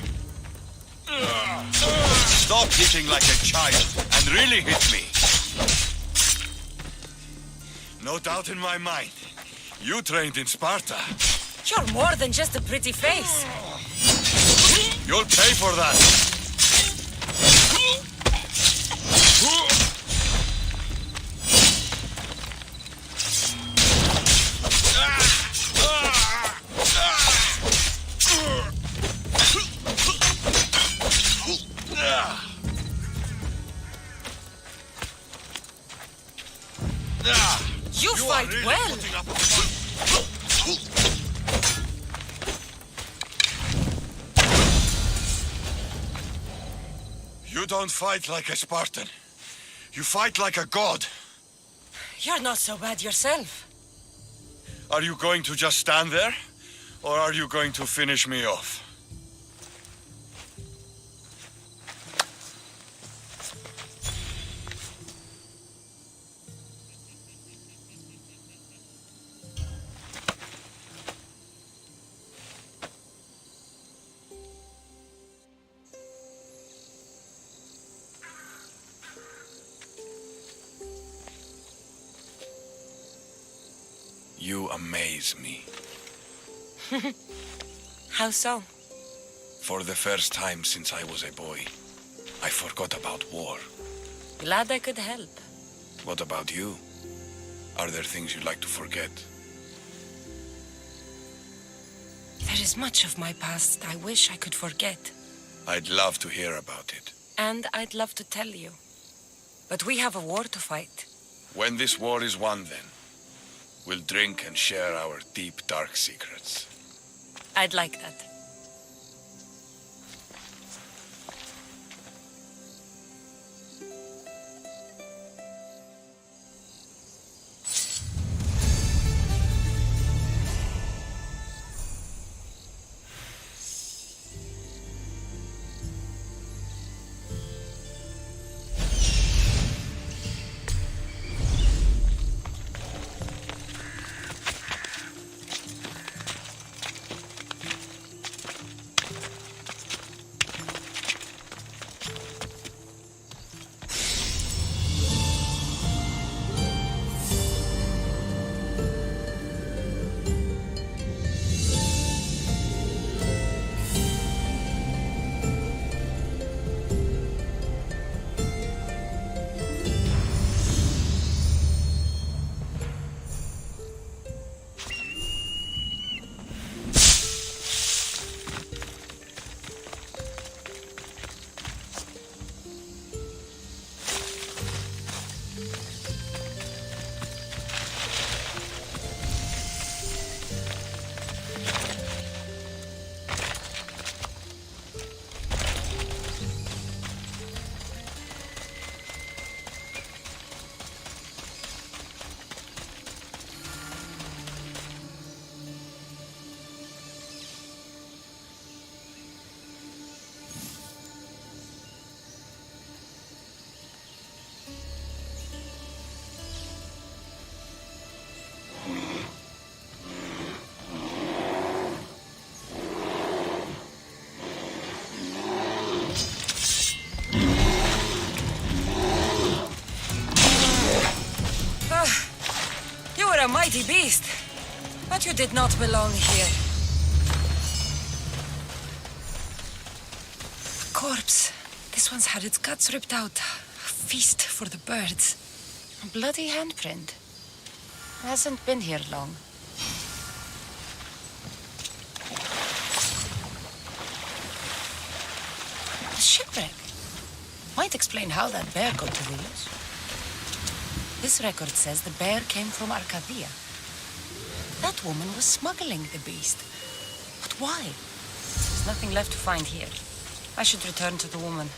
Stop hitting like a child and really hit me. No doubt in my mind. You trained in Sparta. You're more than just a pretty face. You'll pay for that. You fight really well. putting up a fight. You don't fight like a Spartan. You fight like a god. You're not so bad yourself. Are you going to just stand there? Or are you going to finish me off? You amaze me. How so? For the first time since I was a boy, I forgot about war. Glad I could help. What about you? Are there things you'd like to forget? There is much of my past I wish I could forget. I'd love to hear about it. And I'd love to tell you. But we have a war to fight. When this war is won, then, we'll drink and share our deep, dark secrets. I'd like that. bloody beast. But you did not belong here. Corpse. This one's had its guts ripped out. A feast for the birds. A bloody handprint. Hasn't been here long. A shipwreck. Might explain how that bear got to Rulus. This record says the bear came from Arcadia. That woman was smuggling the beast. But why? There's nothing left to find here. I should return to the woman.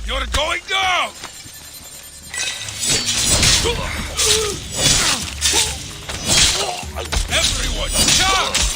You're going down! Everyone, charge!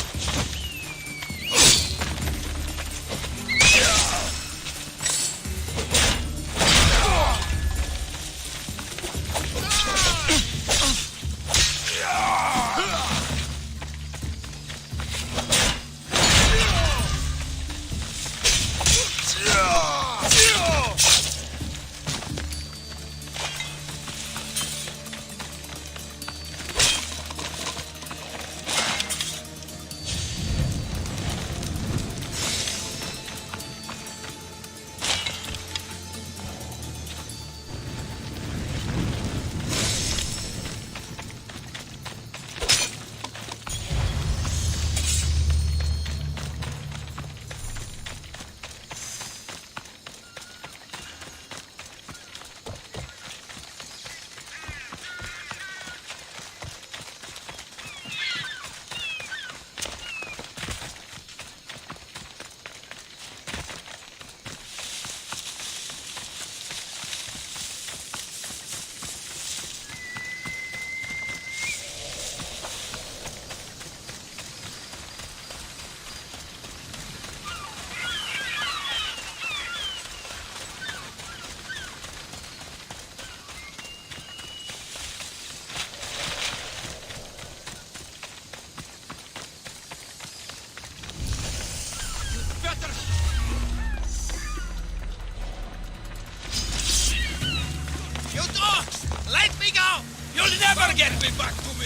You dogs! Let me go! You'll never get me back to me,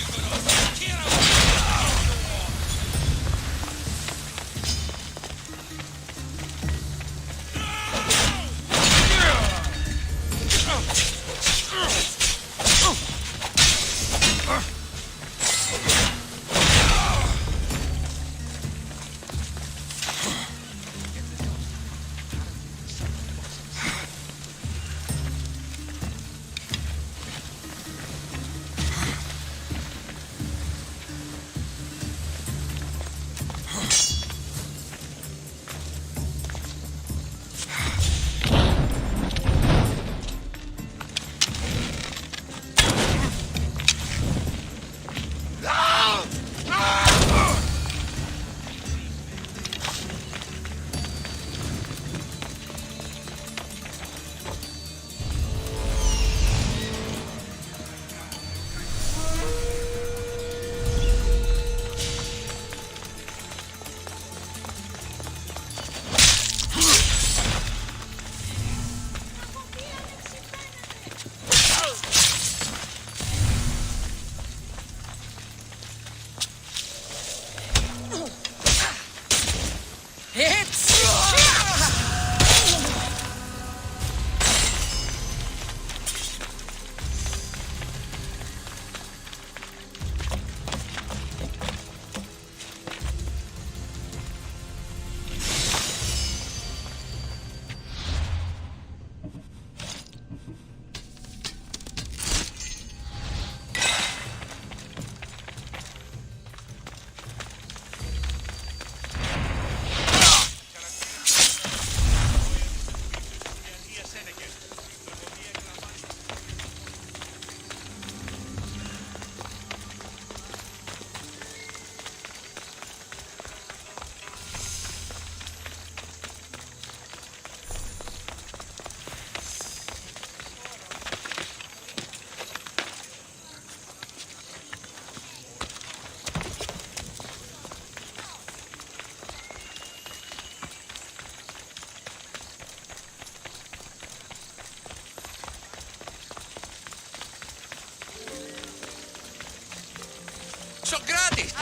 Socrates!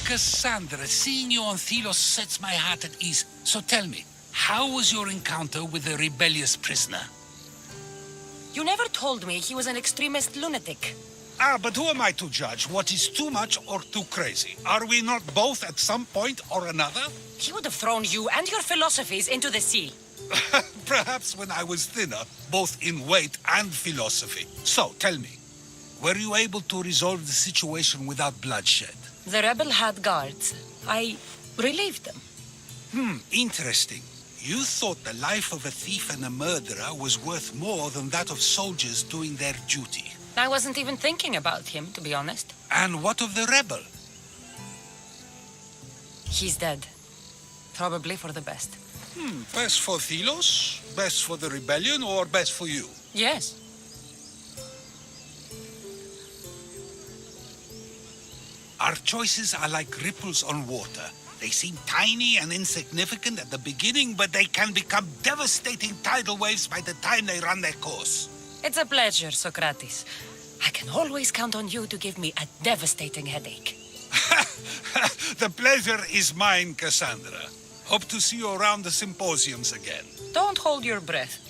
Cassandra, seeing you on Thelos sets my heart at ease. So tell me, how was your encounter with the rebellious prisoner? You never told me he was an extremist lunatic. But who am I to judge what is too much or too crazy? Are we not both at some point or another? He would have thrown you and your philosophies into the sea. Perhaps when I was thinner, both in weight and philosophy. So, tell me, were you able to resolve the situation without bloodshed? The rebel had guards. I relieved them. Interesting. You thought the life of a thief and a murderer was worth more than that of soldiers doing their duty. I wasn't even thinking about him, to be honest. And what of the rebel? He's dead. Probably for the best. Best for Thelos? Best for the rebellion, or best for you? Yes. Our choices are like ripples on water. They seem tiny and insignificant at the beginning, but they can become devastating tidal waves by the time they run their course. It's a pleasure, Socrates. I can always count on you to give me a devastating headache. The pleasure is mine, Cassandra. Hope to see you around the symposiums again. Don't hold your breath.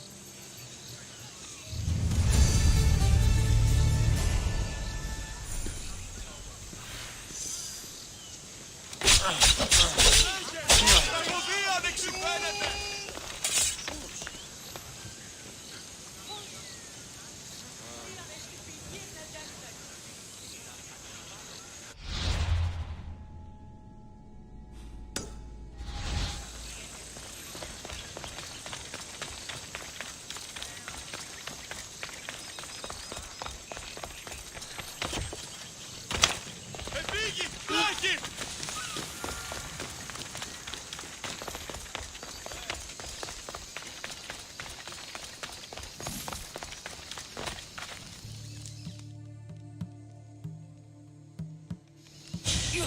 You're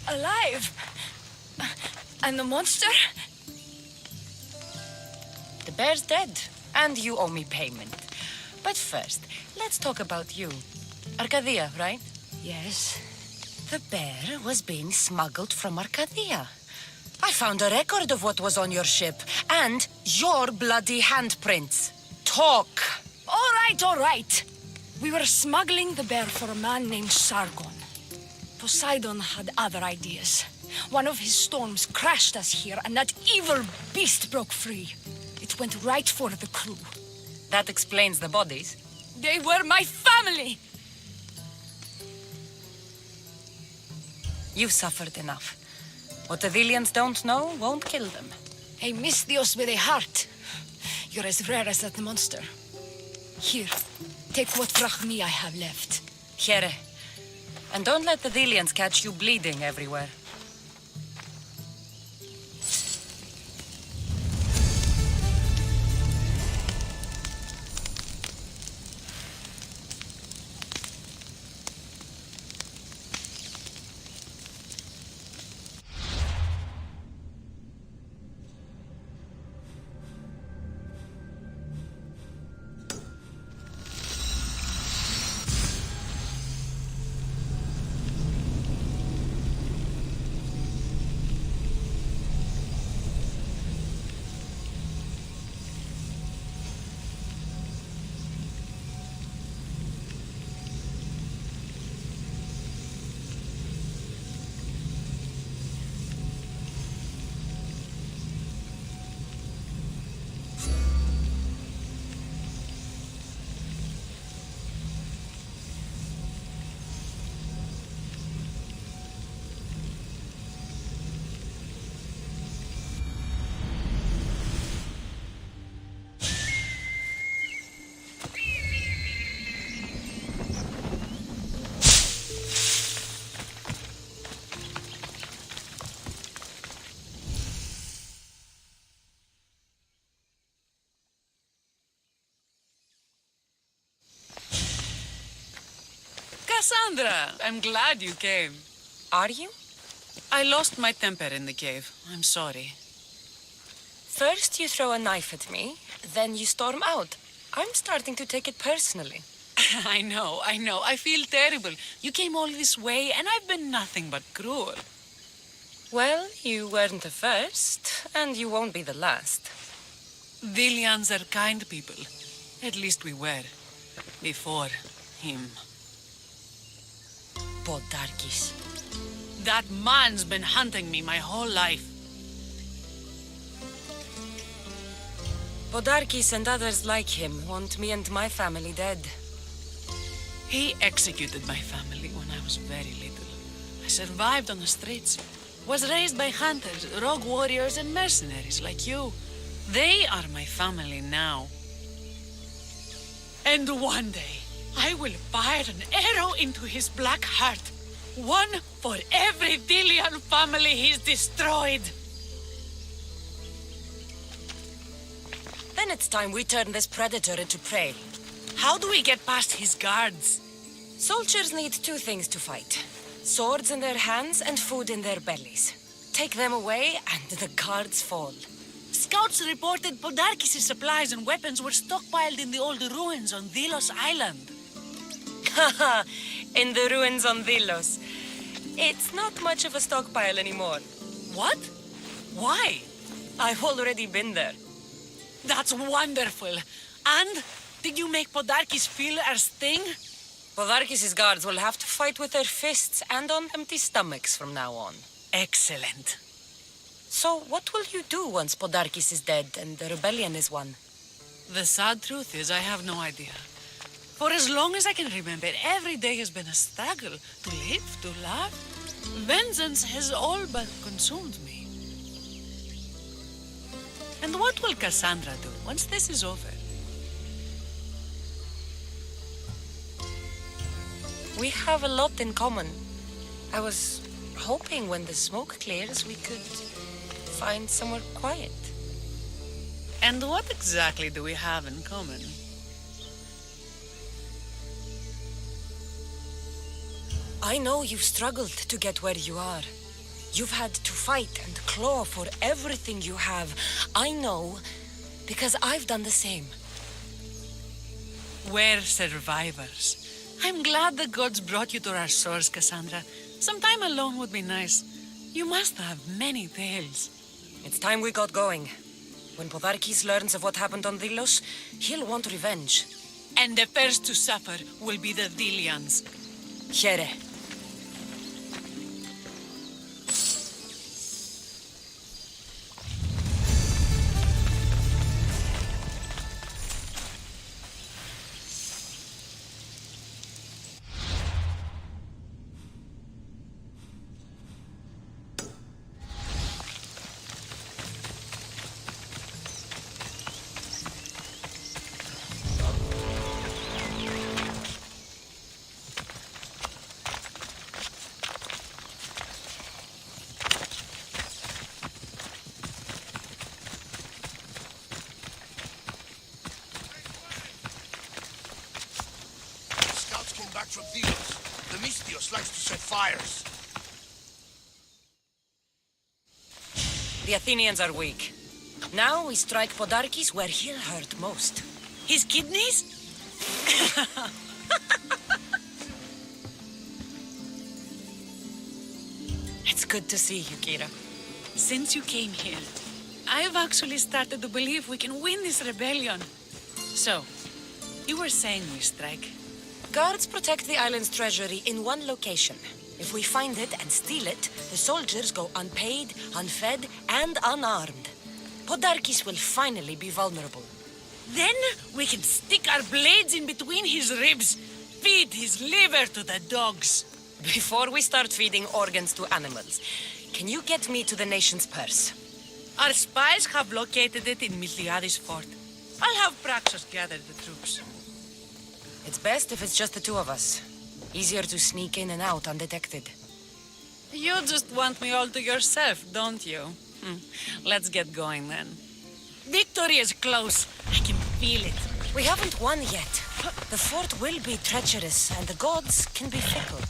alive! And the monster? The bear's dead, and you owe me payment. But first, let's talk about you. Arcadia, right? Yes. The bear was being smuggled from Arcadia. I found a record of what was on your ship, and your bloody handprints. Talk! All right. We were smuggling the bear for a man named Sargon. Poseidon had other ideas. One of his storms crashed us here, and that evil beast broke free. It went right for the crew. That explains the bodies. They were my family! You've suffered enough. What the Villians don't know won't kill them. A Misthios with a heart. You're as rare as that monster. Here, take what drachmi I have left. Here. And don't let the Villians catch you bleeding everywhere. Cassandra, I'm glad you came. Are you? I lost my temper in the cave. I'm sorry. First you throw a knife at me, then you storm out. I'm starting to take it personally. I know. I feel terrible. You came all this way, and I've been nothing but cruel. Well, you weren't the first, and you won't be the last. Dilians are kind people. At least we were. Before him. Podarkis. That man's been hunting me my whole life. Podarkis and others like him want me and my family dead. He executed my family when I was very little. I survived on the streets. Was raised by hunters, rogue warriors, and mercenaries like you. They are my family now. And one day, I will fire an arrow into his black heart. One for every Dilian family he's destroyed. Then it's time we turn this predator into prey. How do we get past his guards? Soldiers need two things to fight. Swords in their hands and food in their bellies. Take them away and the guards fall. Scouts reported Podarkis' supplies and weapons were stockpiled in the old ruins on Delos Island. Haha, in the ruins on Delos. It's not much of a stockpile anymore. What? Why? I've already been there. That's wonderful. And did you make Podarkis feel our sting? Podarkis' guards will have to fight with their fists and on empty stomachs from now on. Excellent. So what will you do once Podarkis is dead and the rebellion is won? The sad truth is I have no idea. For as long as I can remember, every day has been a struggle to live, to love. Vengeance has all but consumed me. And what will Cassandra do once this is over? We have a lot in common. I was hoping when the smoke clears we could find somewhere quiet. And what exactly do we have in common? I know you've struggled to get where you are. You've had to fight and claw for everything you have. I know, because I've done the same. We're survivors. I'm glad the gods brought you to our shores, Cassandra. Some time alone would be nice. You must have many tales. It's time we got going. When Podarkis learns of what happened on Delos, he'll want revenge. And the first to suffer will be the Dilians. Here. Back from Delos. The Mystios likes to set fires. The Athenians are weak. Now we strike Podarkis where he'll hurt most. His kidneys? It's good to see you, Kira. Since you came here, I've actually started to believe we can win this rebellion. So, you were saying we strike? Guards protect the island's treasury in one location. If we find it and steal it, the soldiers go unpaid, unfed, and unarmed. Podarkis will finally be vulnerable. Then we can stick our blades in between his ribs, feed his liver to the dogs. Before we start feeding organs to animals, can you get me to the nation's purse? Our spies have located it in Miltiades' fort. I'll have Praxos gather the troops. It's best if it's just the two of us. Easier to sneak in and out undetected. You just want me all to yourself, don't you? Let's get going then. Victory is close. I can feel it. We haven't won yet. The fort will be treacherous, and the gods can be fickle.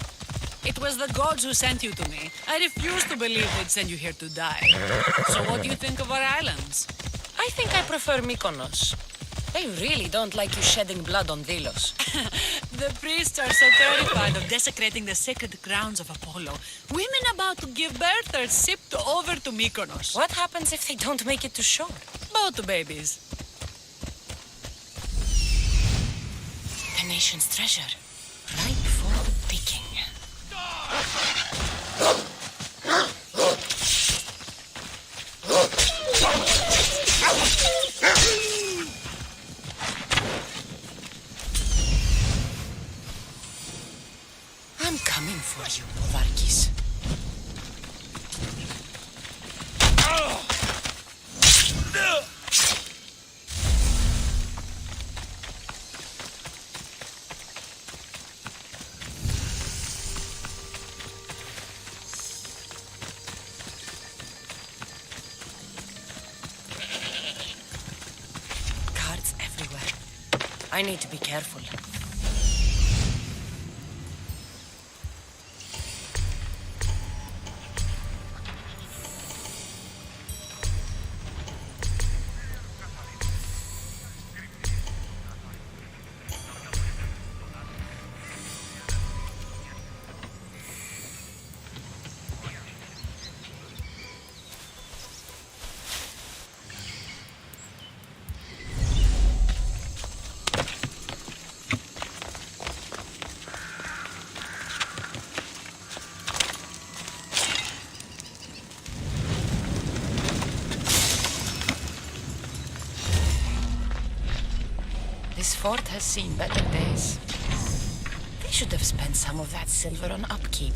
It was the gods who sent you to me. I refuse to believe they'd send you here to die. So what do you think of our islands? I think I prefer Mykonos. They really don't like you shedding blood on Delos. The priests are so terrified of desecrating the sacred grounds of Apollo. Women about to give birth are shipped over to Mykonos. What happens if they don't make it to shore? Both babies. The nation's treasure, ripe for the picking. I'm coming for you, Podarkis. Guards everywhere. I need to be careful. This fort has seen better days. They should have spent some of that silver on upkeep.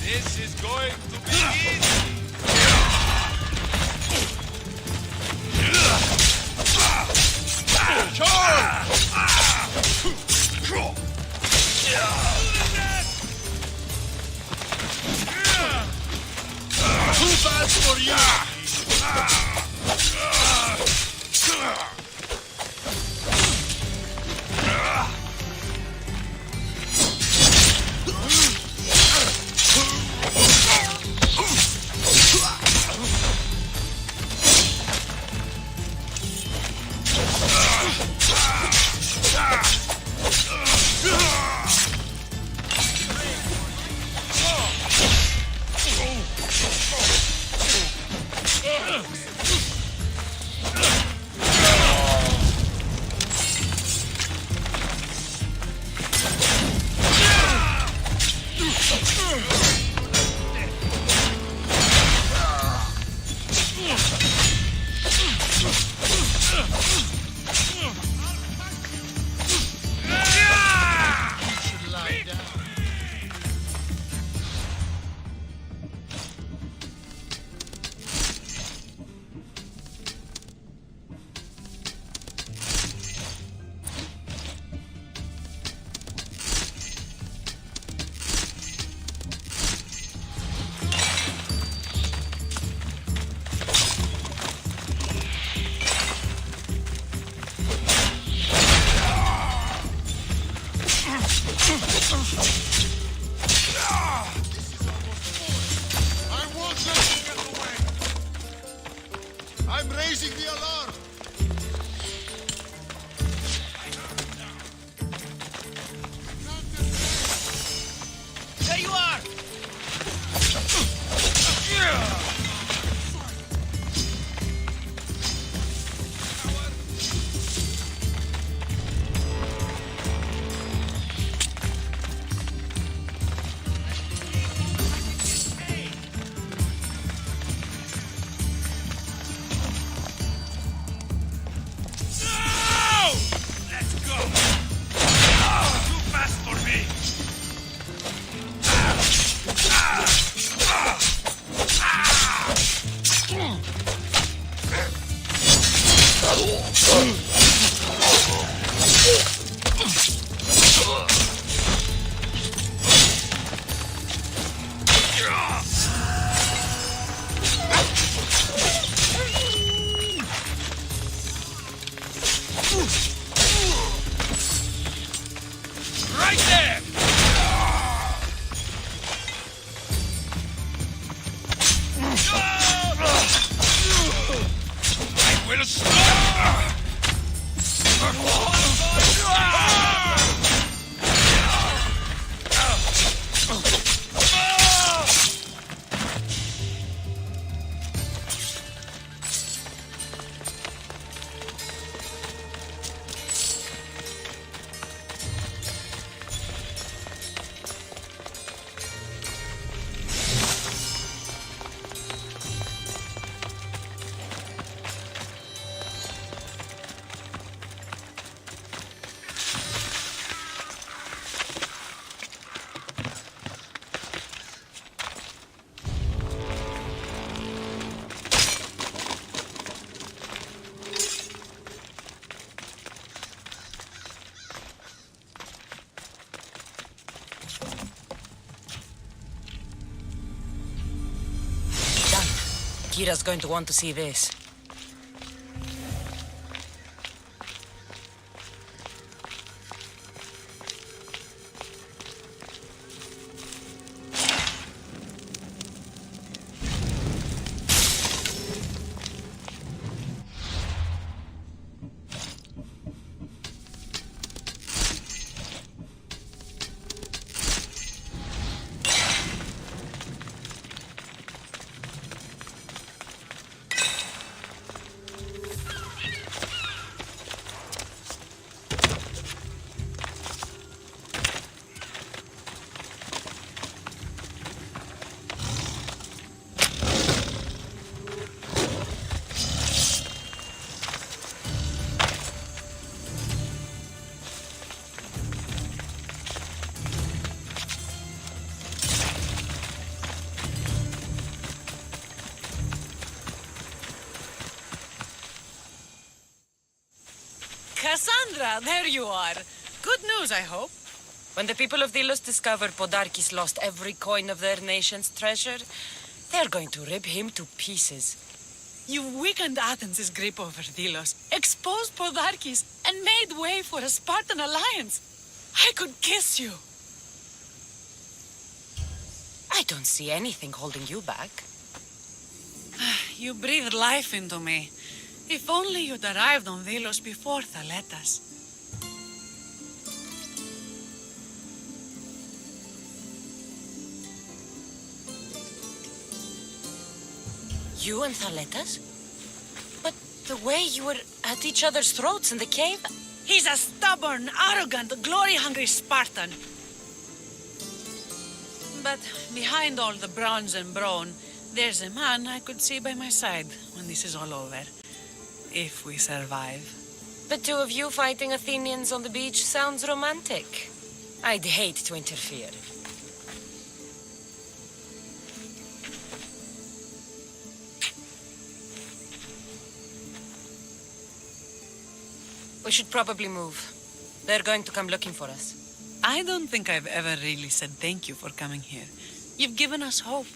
This is going to be easy. Too bad for you! I'm raising the alarm! There you are! Right there! I will stop! Kira's going to want to see this. Cassandra, there you are. Good news, I hope. When the people of Delos discover Podarkis lost every coin of their nation's treasure, they're going to rip him to pieces. You weakened Athens' grip over Delos, exposed Podarkis, and made way for a Spartan alliance. I could kiss you. I don't see anything holding you back. You breathed life into me. If only you'd arrived on Delos before Thaletas. You and Thaletas? But the way you were at each other's throats in the cave... He's a stubborn, arrogant, glory-hungry Spartan. But behind all the bronze and brawn, there's a man I could see by my side when this is all over. If we survive. The two of you fighting Athenians on the beach sounds romantic. I'd hate to interfere. We should probably move. They're going to come looking for us. I don't think I've ever really said thank you for coming here. You've given us hope.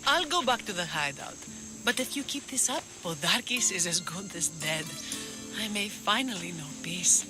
I'll go back to the hideout. But if you keep this up, Podarkis is as good as dead. I may finally know peace.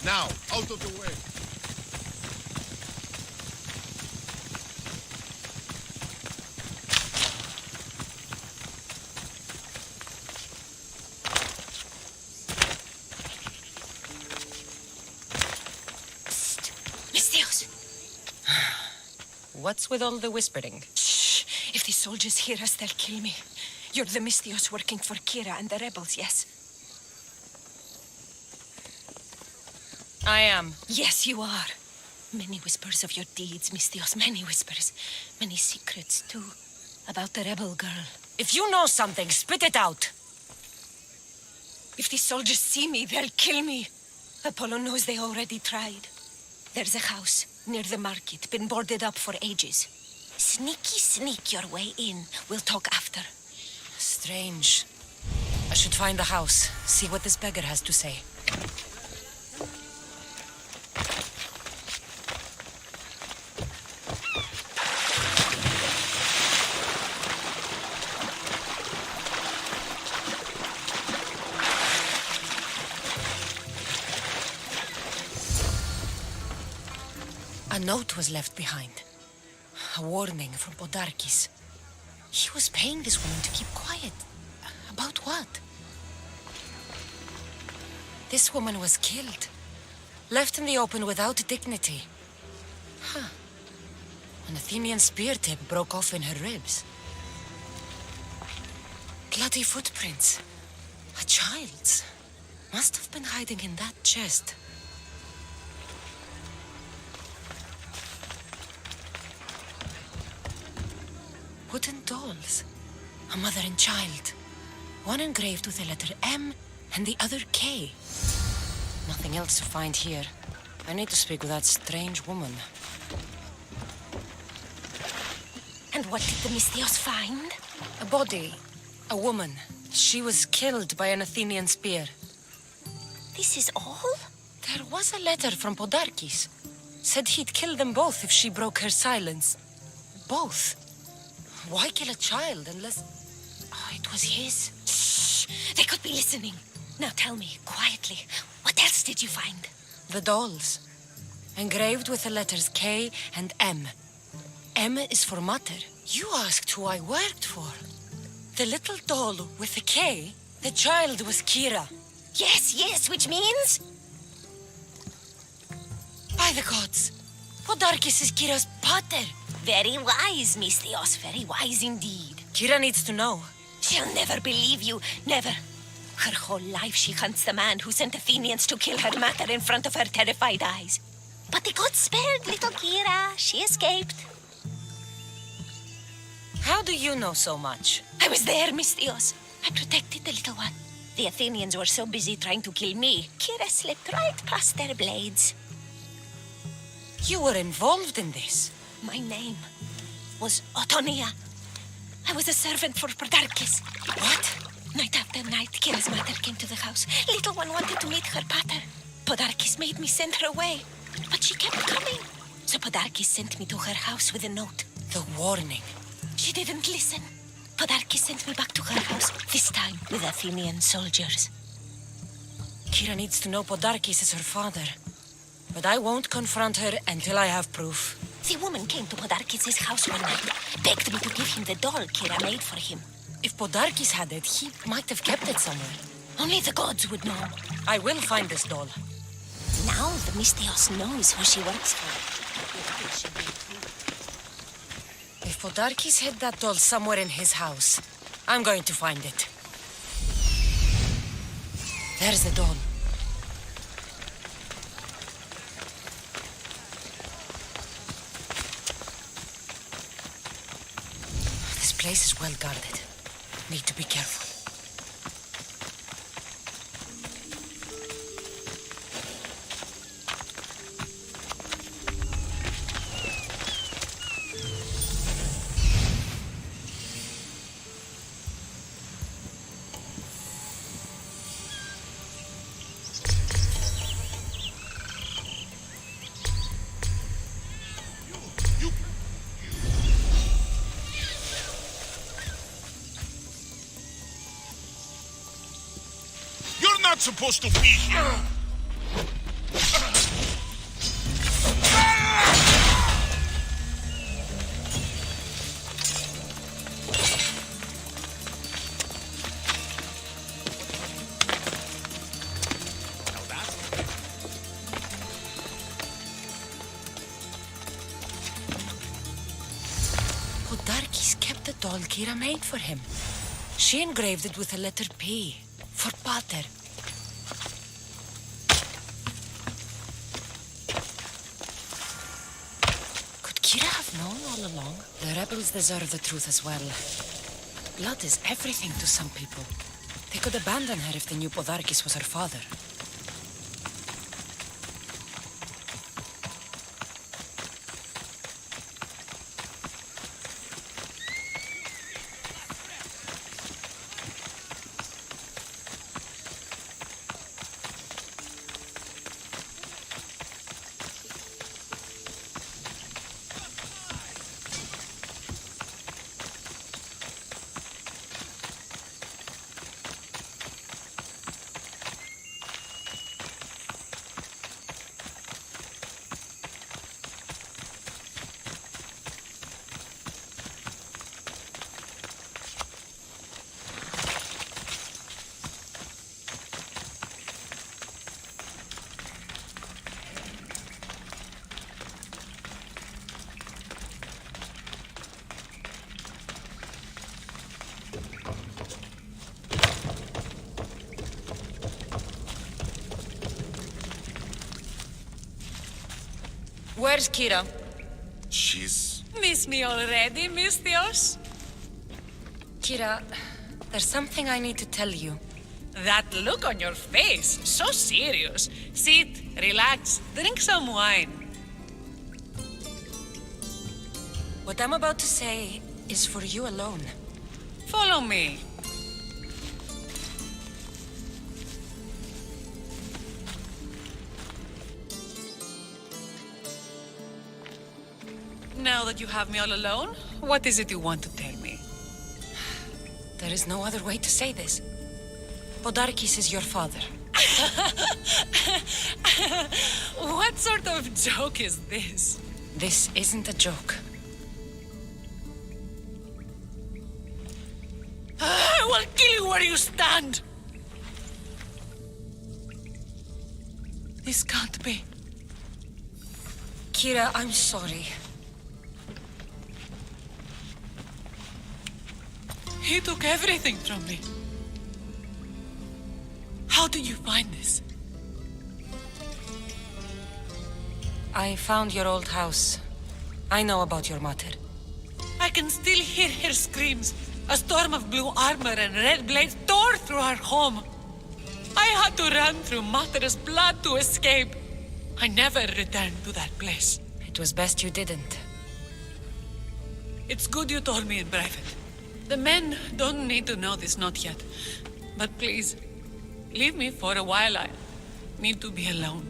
Now, out of the way. Mistios! What's with all the whispering? Shh! If the soldiers hear us, they'll kill me. You're the Mystios working for Kira and the rebels, yes? I am. Yes, you are. Many whispers of your deeds, Mystios. Many whispers. Many secrets, too. About the rebel girl. If you know something, spit it out. If the soldiers see me, they'll kill me. Apollo knows they already tried. There's a house near the market, been boarded up for ages. Sneak your way in. We'll talk after. Strange. I should find the house, see what this beggar has to say. A note was left behind. A warning from Podarkis. He was paying this woman to keep quiet. About what? This woman was killed. Left in the open without dignity. Huh. An Athenian spear tip broke off in her ribs. Bloody footprints. A child's. Must have been hiding in that chest. Wooden dolls. A mother and child. One engraved with the letter M and the other K. Nothing else to find here. I need to speak with that strange woman. And what did the Mystios find? A body. A woman. She was killed by an Athenian spear. This is all? There was a letter from Podarkis. Said he'd kill them both if she broke her silence. Both. Why kill a child unless... Oh, it was his. Shh! They could be listening. Now tell me, quietly, what else did you find? The dolls. Engraved with the letters K and M. M is for mother. You asked who I worked for. The little doll with the K, the child was Kira. Yes, which means? By the gods, Podarkis is Kira's pater. Very wise, Mystios, very wise indeed. Kira needs to know. She'll never believe you, never. Her whole life she hunts the man who sent Athenians to kill her mater in front of her terrified eyes. But the gods spared little Kira. She escaped. How do you know so much? I was there, Mystios. I protected the little one. The Athenians were so busy trying to kill me, Kira slipped right past their blades. You were involved in this. My name was Otonia. I was a servant for Podarkis. What? Night after night, Kira's mother came to the house. Little one wanted to meet her pater. Podarkis made me send her away, but she kept coming. So Podarkis sent me to her house with a note. The warning. She didn't listen. Podarkis sent me back to her house, this time with Athenian soldiers. Kira needs to know Podarkis is her father. But I won't confront her until I have proof. The woman came to Podarkis' house one night, begged me to give him the doll Kira made for him. If Podarkis had it, he might have kept it somewhere. Only the gods would know. I will find this doll. Now the Mystios knows who she works for. If Podarkis hid that doll somewhere in his house, I'm going to find it. There's the doll. This place is well guarded. Need to be careful. You're not supposed to be here! doll Kira made for him. She engraved it with a letter P, for Pater. Could Kira have known all along? The rebels deserve the truth as well. Blood is everything to some people. They could abandon her if they knew Podarkis was her father. Where's Kira? She's... Miss me already, Mistios? Kira, there's something I need to tell you. That look on your face, so serious. Sit, relax, drink some wine. What I'm about to say is for you alone. Follow me. Now that you have me all alone, what is it you want to tell me? There is no other way to say this. Podarkis is your father. What sort of joke is this? This isn't a joke. I will kill you where you stand! This can't be. Kira, I'm sorry. He took everything from me. How did you find this? I found your old house. I know about your mother. I can still hear her screams. A storm of blue armor and red blades tore through our home. I had to run through Mater's blood to escape. I never returned to that place. It was best you didn't. It's good you told me in private. The men don't need to know this, not yet. But please, leave me for a while. I need to be alone.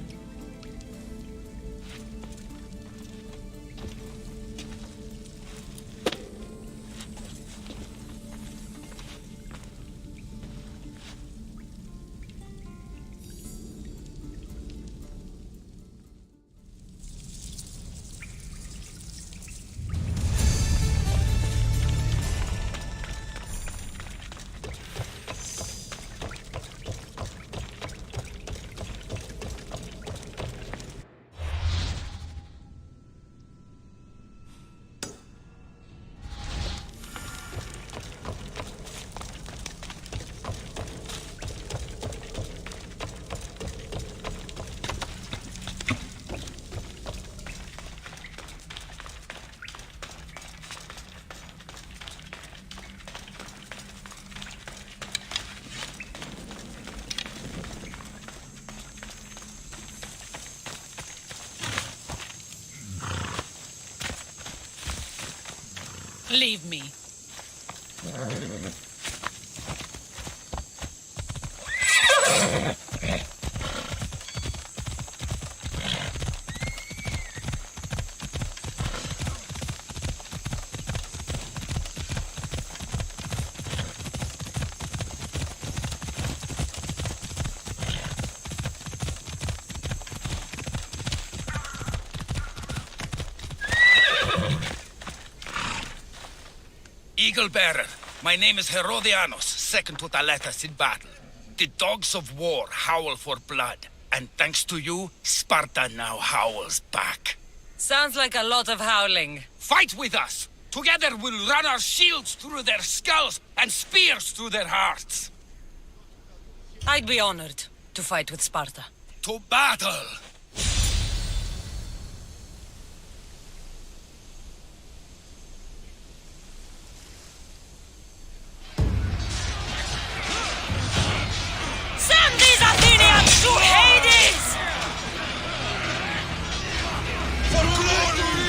Leave me. Eagle Bearer, my name is Herodianos, second to Thaletas in battle. The dogs of war howl for blood, and thanks to you, Sparta now howls back. Sounds like a lot of howling. Fight with us! Together we'll run our shields through their skulls and spears through their hearts. I'd be honored to fight with Sparta. To battle! Send these Athenians to Hades! For glory!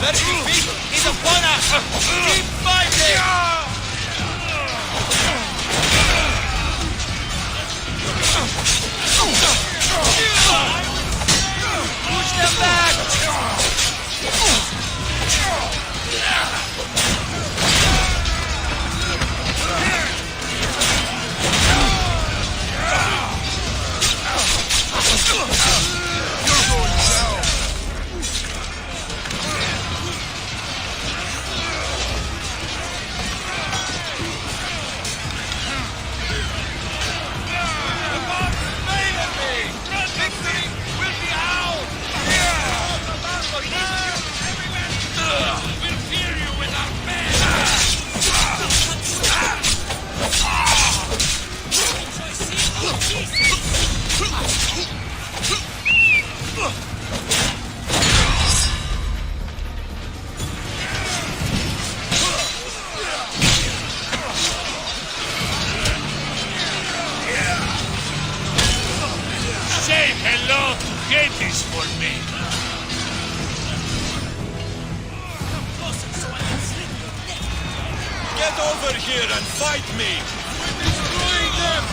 Let him be! He's upon us! Keep fighting! Push them back! Say hello to Hades for me. Get over here and fight me! We're destroying them!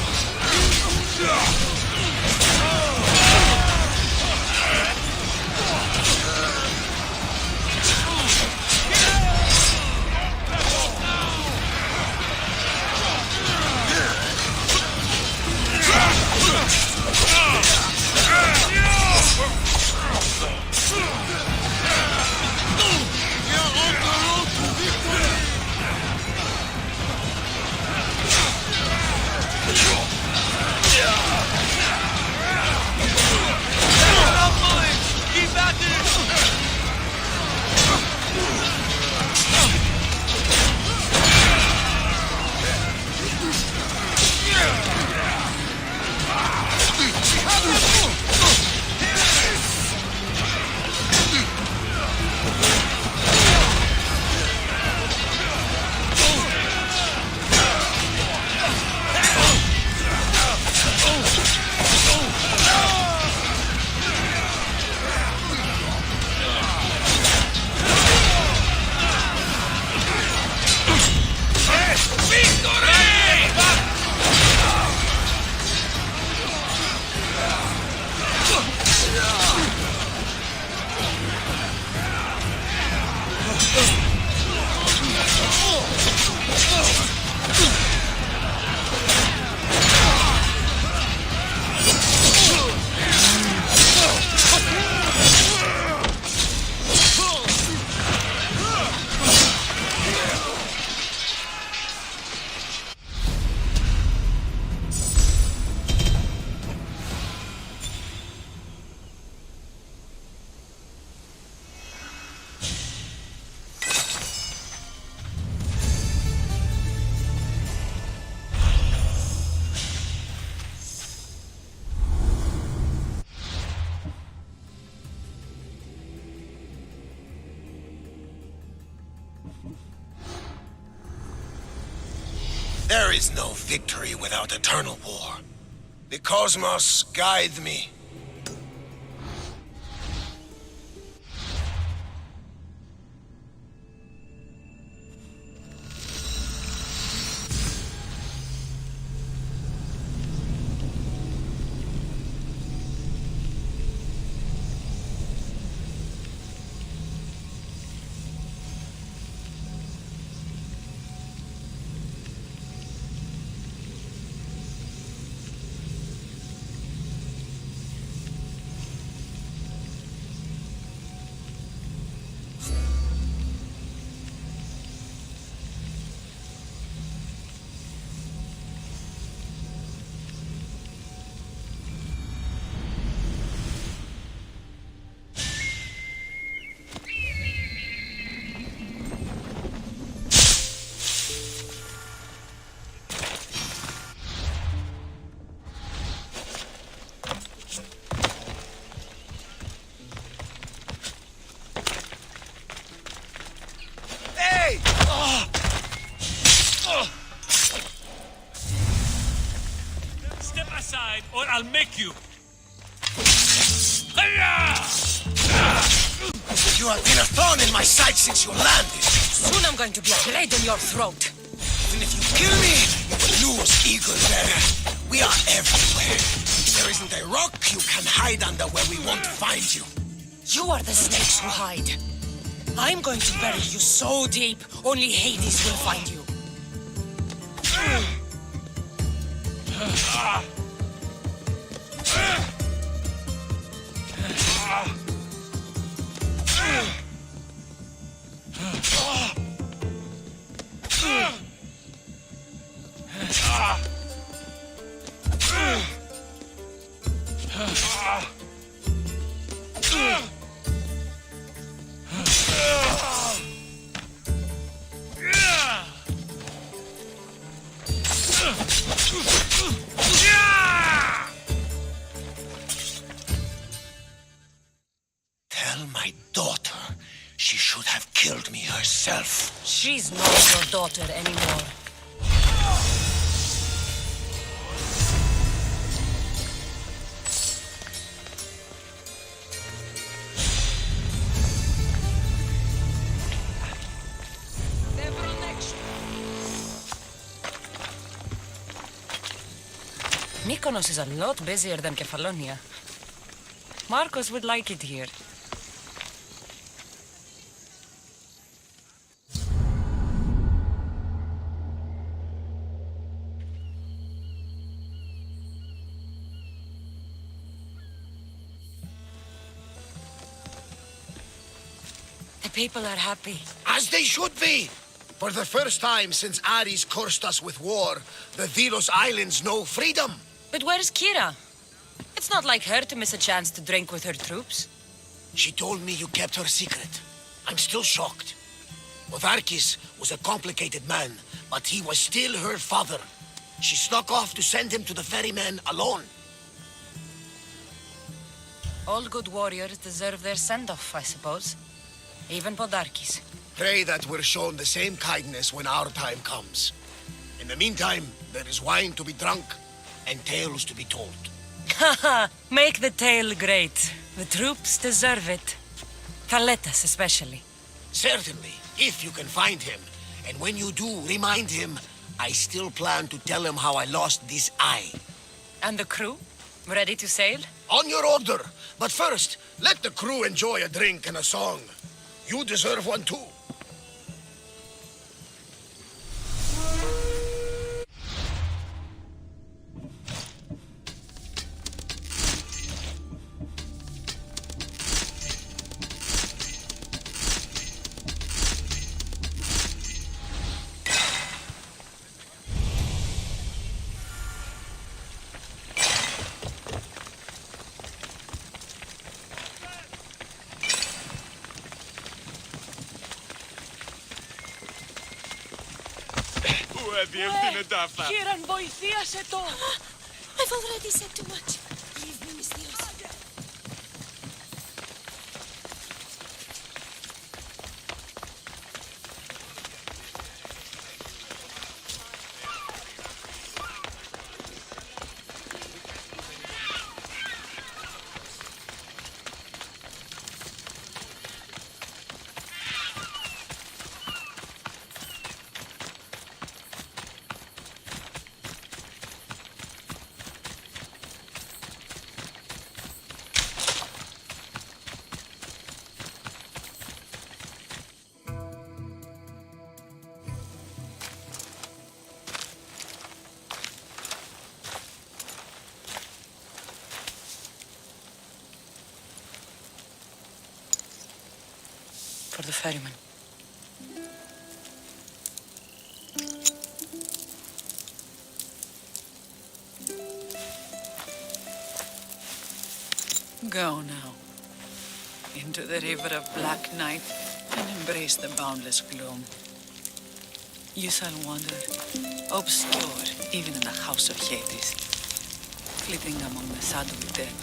There is no victory without eternal war. The cosmos guide me. or I'll make you. You have been a thorn in my side since you landed. Soon I'm going to be a blade in your throat. Even if you kill me, you will lose, Eagle Bearer. We are everywhere. There isn't a rock you can hide under where we won't find you. You are the snakes who hide. I'm going to bury you so deep, only Hades will find you. Tell my daughter she should have killed me herself. She's not your daughter anymore. Mykonos is a lot busier than Kefalonia. Marcos would like it here. The people are happy. As they should be. For the first time since Ares cursed us with war, the Delos Islands know freedom. But where's Kira? It's not like her to miss a chance to drink with her troops. She told me you kept her secret. I'm still shocked. Otharkis was a complicated man, but he was still her father. She snuck off to send him to the ferryman alone. All good warriors deserve their send-off, I suppose. Even Podarkis. Pray that we're shown the same kindness when our time comes. In the meantime, there is wine to be drunk and tales to be told. Haha, make the tale great. The troops deserve it. Thaletas especially. Certainly, if you can find him. And when you do, remind him, I still plan to tell him how I lost this eye. And the crew? Ready to sail? On your order. But first, let the crew enjoy a drink and a song. You deserve one too. Kiran, βοηθίασε το! I've already said too much. Leave me, Mistios. For the ferryman. Go now, into the river of black night, and embrace the boundless gloom. You shall wander, obscure even in the house of Hades, flitting among the shadowy dead.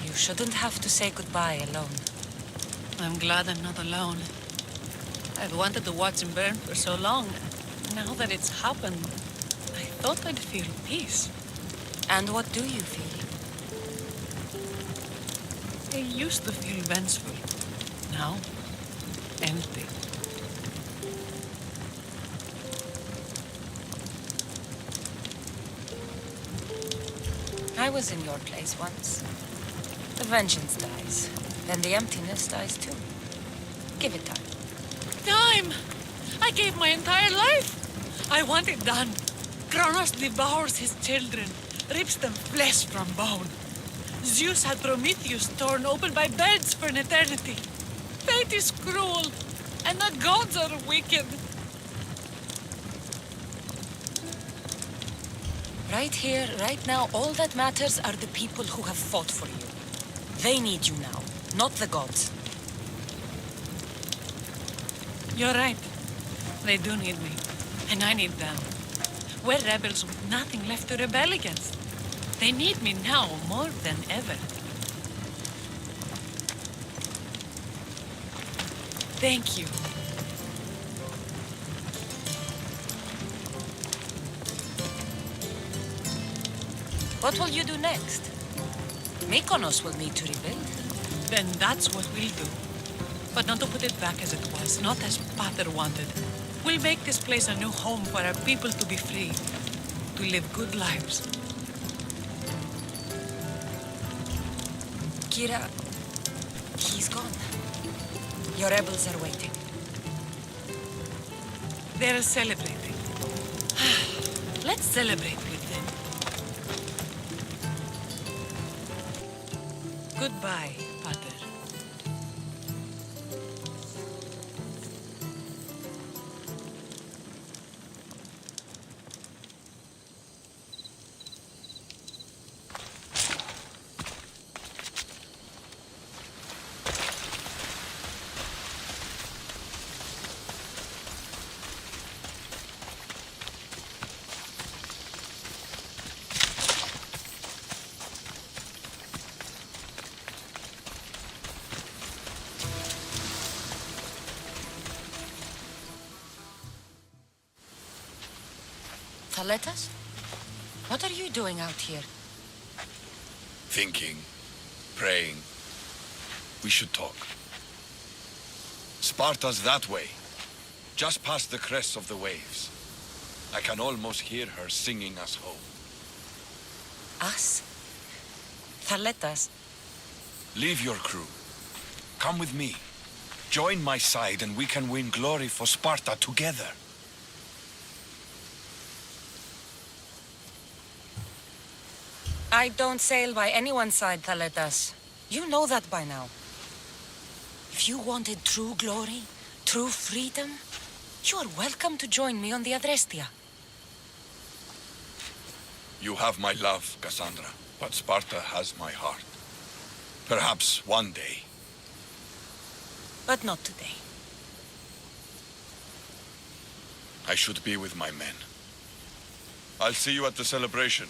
You shouldn't have to say goodbye alone. I'm glad I'm not alone. I've wanted to watch him burn for so long. Now that it's happened, I thought I'd feel peace. And what do you feel? I used to feel vengeful. Now, empty. I was in your place once. The vengeance dies. Then the emptiness dies too. Give it time. Time! I gave my entire life! I want it done. Kronos devours his children, rips them flesh from bone. Zeus had Prometheus torn open by birds for an eternity. Fate is cruel, and the gods are wicked. Right here, right now, all that matters are the people who have fought for you. They need you now, not the gods. You're right. They do need me, and I need them. We're rebels with nothing left to rebel against. They need me now more than ever. Thank you. What will you do next? Mykonos will need to rebuild. Then that's what we'll do. But not to put it back as it was, not as Pater wanted. We'll make this place a new home for our people to be free, to live good lives. Kira, he's gone. Your rebels are waiting. They're celebrating. Let's celebrate with them. Goodbye, Pater. Thaletas? What are you doing out here? Thinking, praying. We should talk. Sparta's that way, just past the crests of the waves. I can almost hear her singing us home. Us? Thaletas? Leave your crew. Come with me. Join my side and we can win glory for Sparta together. I don't sail by anyone's side, Thaletas. You know that by now. If you wanted true glory, true freedom, you are welcome to join me on the Adrestia. You have my love, Cassandra, but Sparta has my heart. Perhaps one day. But not today. I should be with my men. I'll see you at the celebration.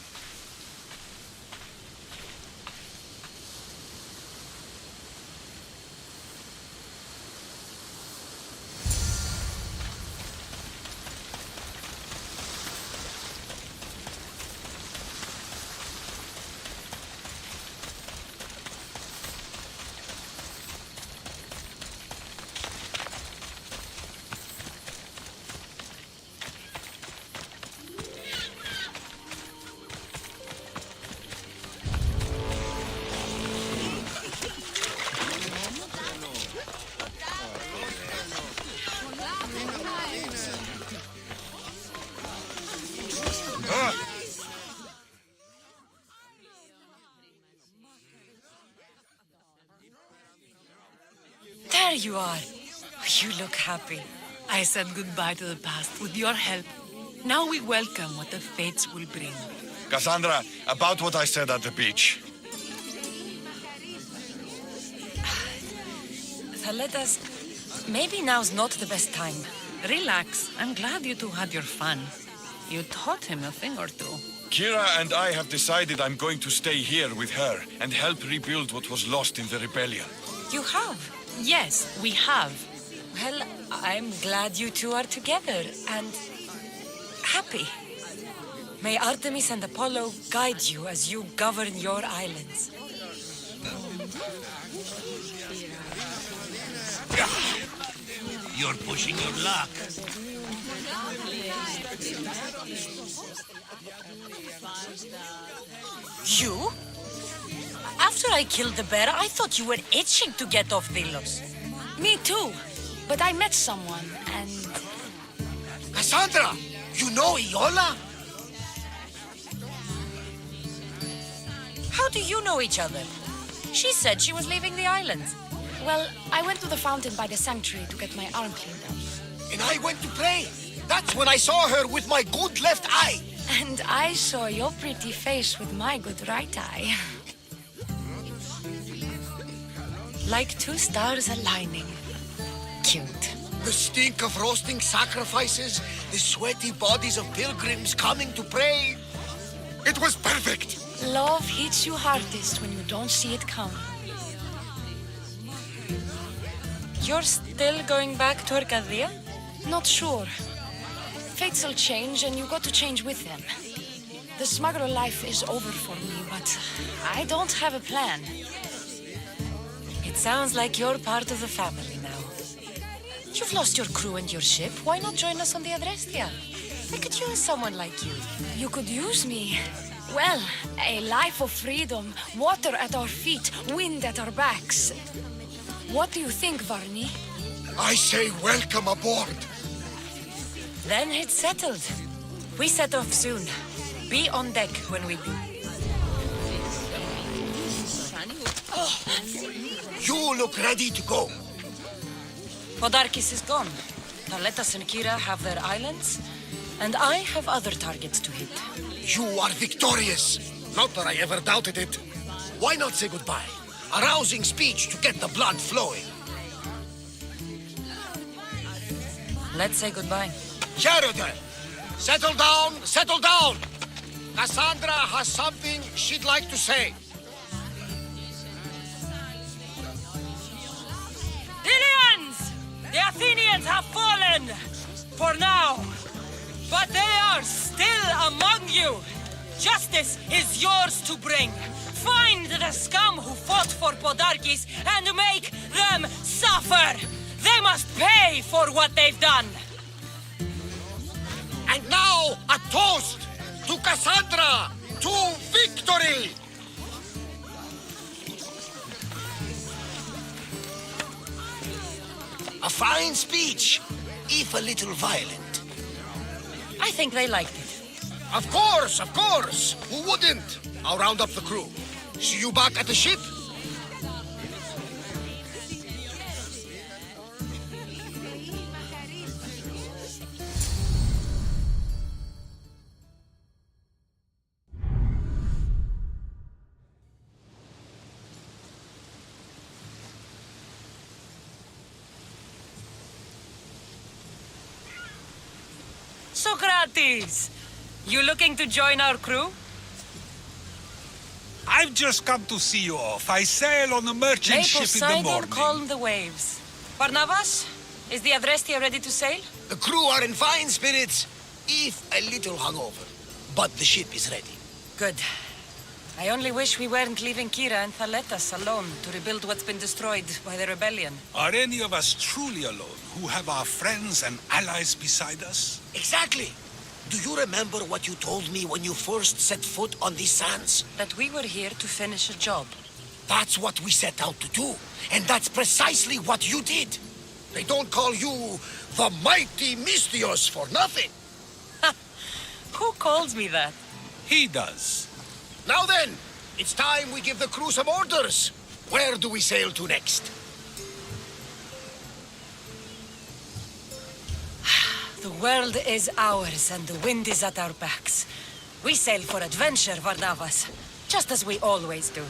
There you are. You look happy. I said goodbye to the past with your help. Now we welcome what the fates will bring. Cassandra, about what I said at the beach. Thaletas, maybe now's not the best time. Relax. I'm glad you two had your fun. You taught him a thing or two. Kira and I have decided I'm going to stay here with her and help rebuild what was lost in the rebellion. You have? Yes, we have. Well, I'm glad you two are together and happy. May Artemis and Apollo guide you as you govern your islands. You're pushing your luck. You? After I killed the bear, I thought you were itching to get off Delos. Me too. But I met someone, and Cassandra, you know Iola? How do you know each other? She said she was leaving the island. well, I went to the fountain by the sanctuary to get my arm cleaned up. And I went to pray. That's when I saw her with my good left eye. And I saw your pretty face with my good right eye. Like two stars aligning. Cute. The stink of roasting sacrifices, the sweaty bodies of pilgrims coming to pray. It was perfect. Love hits you hardest when you don't see it coming. You're still going back to Arcadia? Not sure. Fates will change, and you got to change with them. The smuggler life is over for me, but I don't have a plan. It sounds like you're part of the family now. You've lost your crew and your ship. Why not join us on the Adrestia? We could use someone like you. You could use me. Well, a life of freedom, water at our feet, wind at our backs. What do you think, Varney? I say welcome aboard. Then it's settled. We set off soon. Be on deck when we do. You look ready to go. Podarkis is gone. Taletas and Kira have their islands, and I have other targets to hit. You are victorious. Not that I ever doubted it. Why not say goodbye? A rousing speech to get the blood flowing. Let's say goodbye. Sheridan, settle down, settle down. Cassandra has something she'd like to say. Ilians! The Athenians have fallen! For now. But they are still among you. Justice is yours to bring. Find the scum who fought for Podarkis and make them suffer. They must pay for what they've done. And now, a toast to Cassandra, to victory! A fine speech, if a little violent. I think they liked it. Of course, of course. Who wouldn't? I'll round up the crew. See you back at the ship? Socrates! You looking to join our crew? I've just come to see you off. I sail on a merchant May ship in the Poseidon morning. calm the waves. Barnabas, is the Adrestia ready to sail? The crew are in fine spirits, if a little hungover. But the ship is ready. Good. I only wish we weren't leaving Kira and Thaletas alone to rebuild what's been destroyed by the rebellion. Are any of us truly alone, who have our friends and allies beside us? Exactly. Do you remember what you told me when you first set foot on these sands? That we were here to finish a job. That's what we set out to do. And that's precisely what you did. They don't call you the mighty Mystios for nothing. Who calls me that? He does. Now then, it's time we give the crew some orders. Where do we sail to next? The world is ours and the wind is at our backs. We sail for adventure, Varnavas, just as we always do.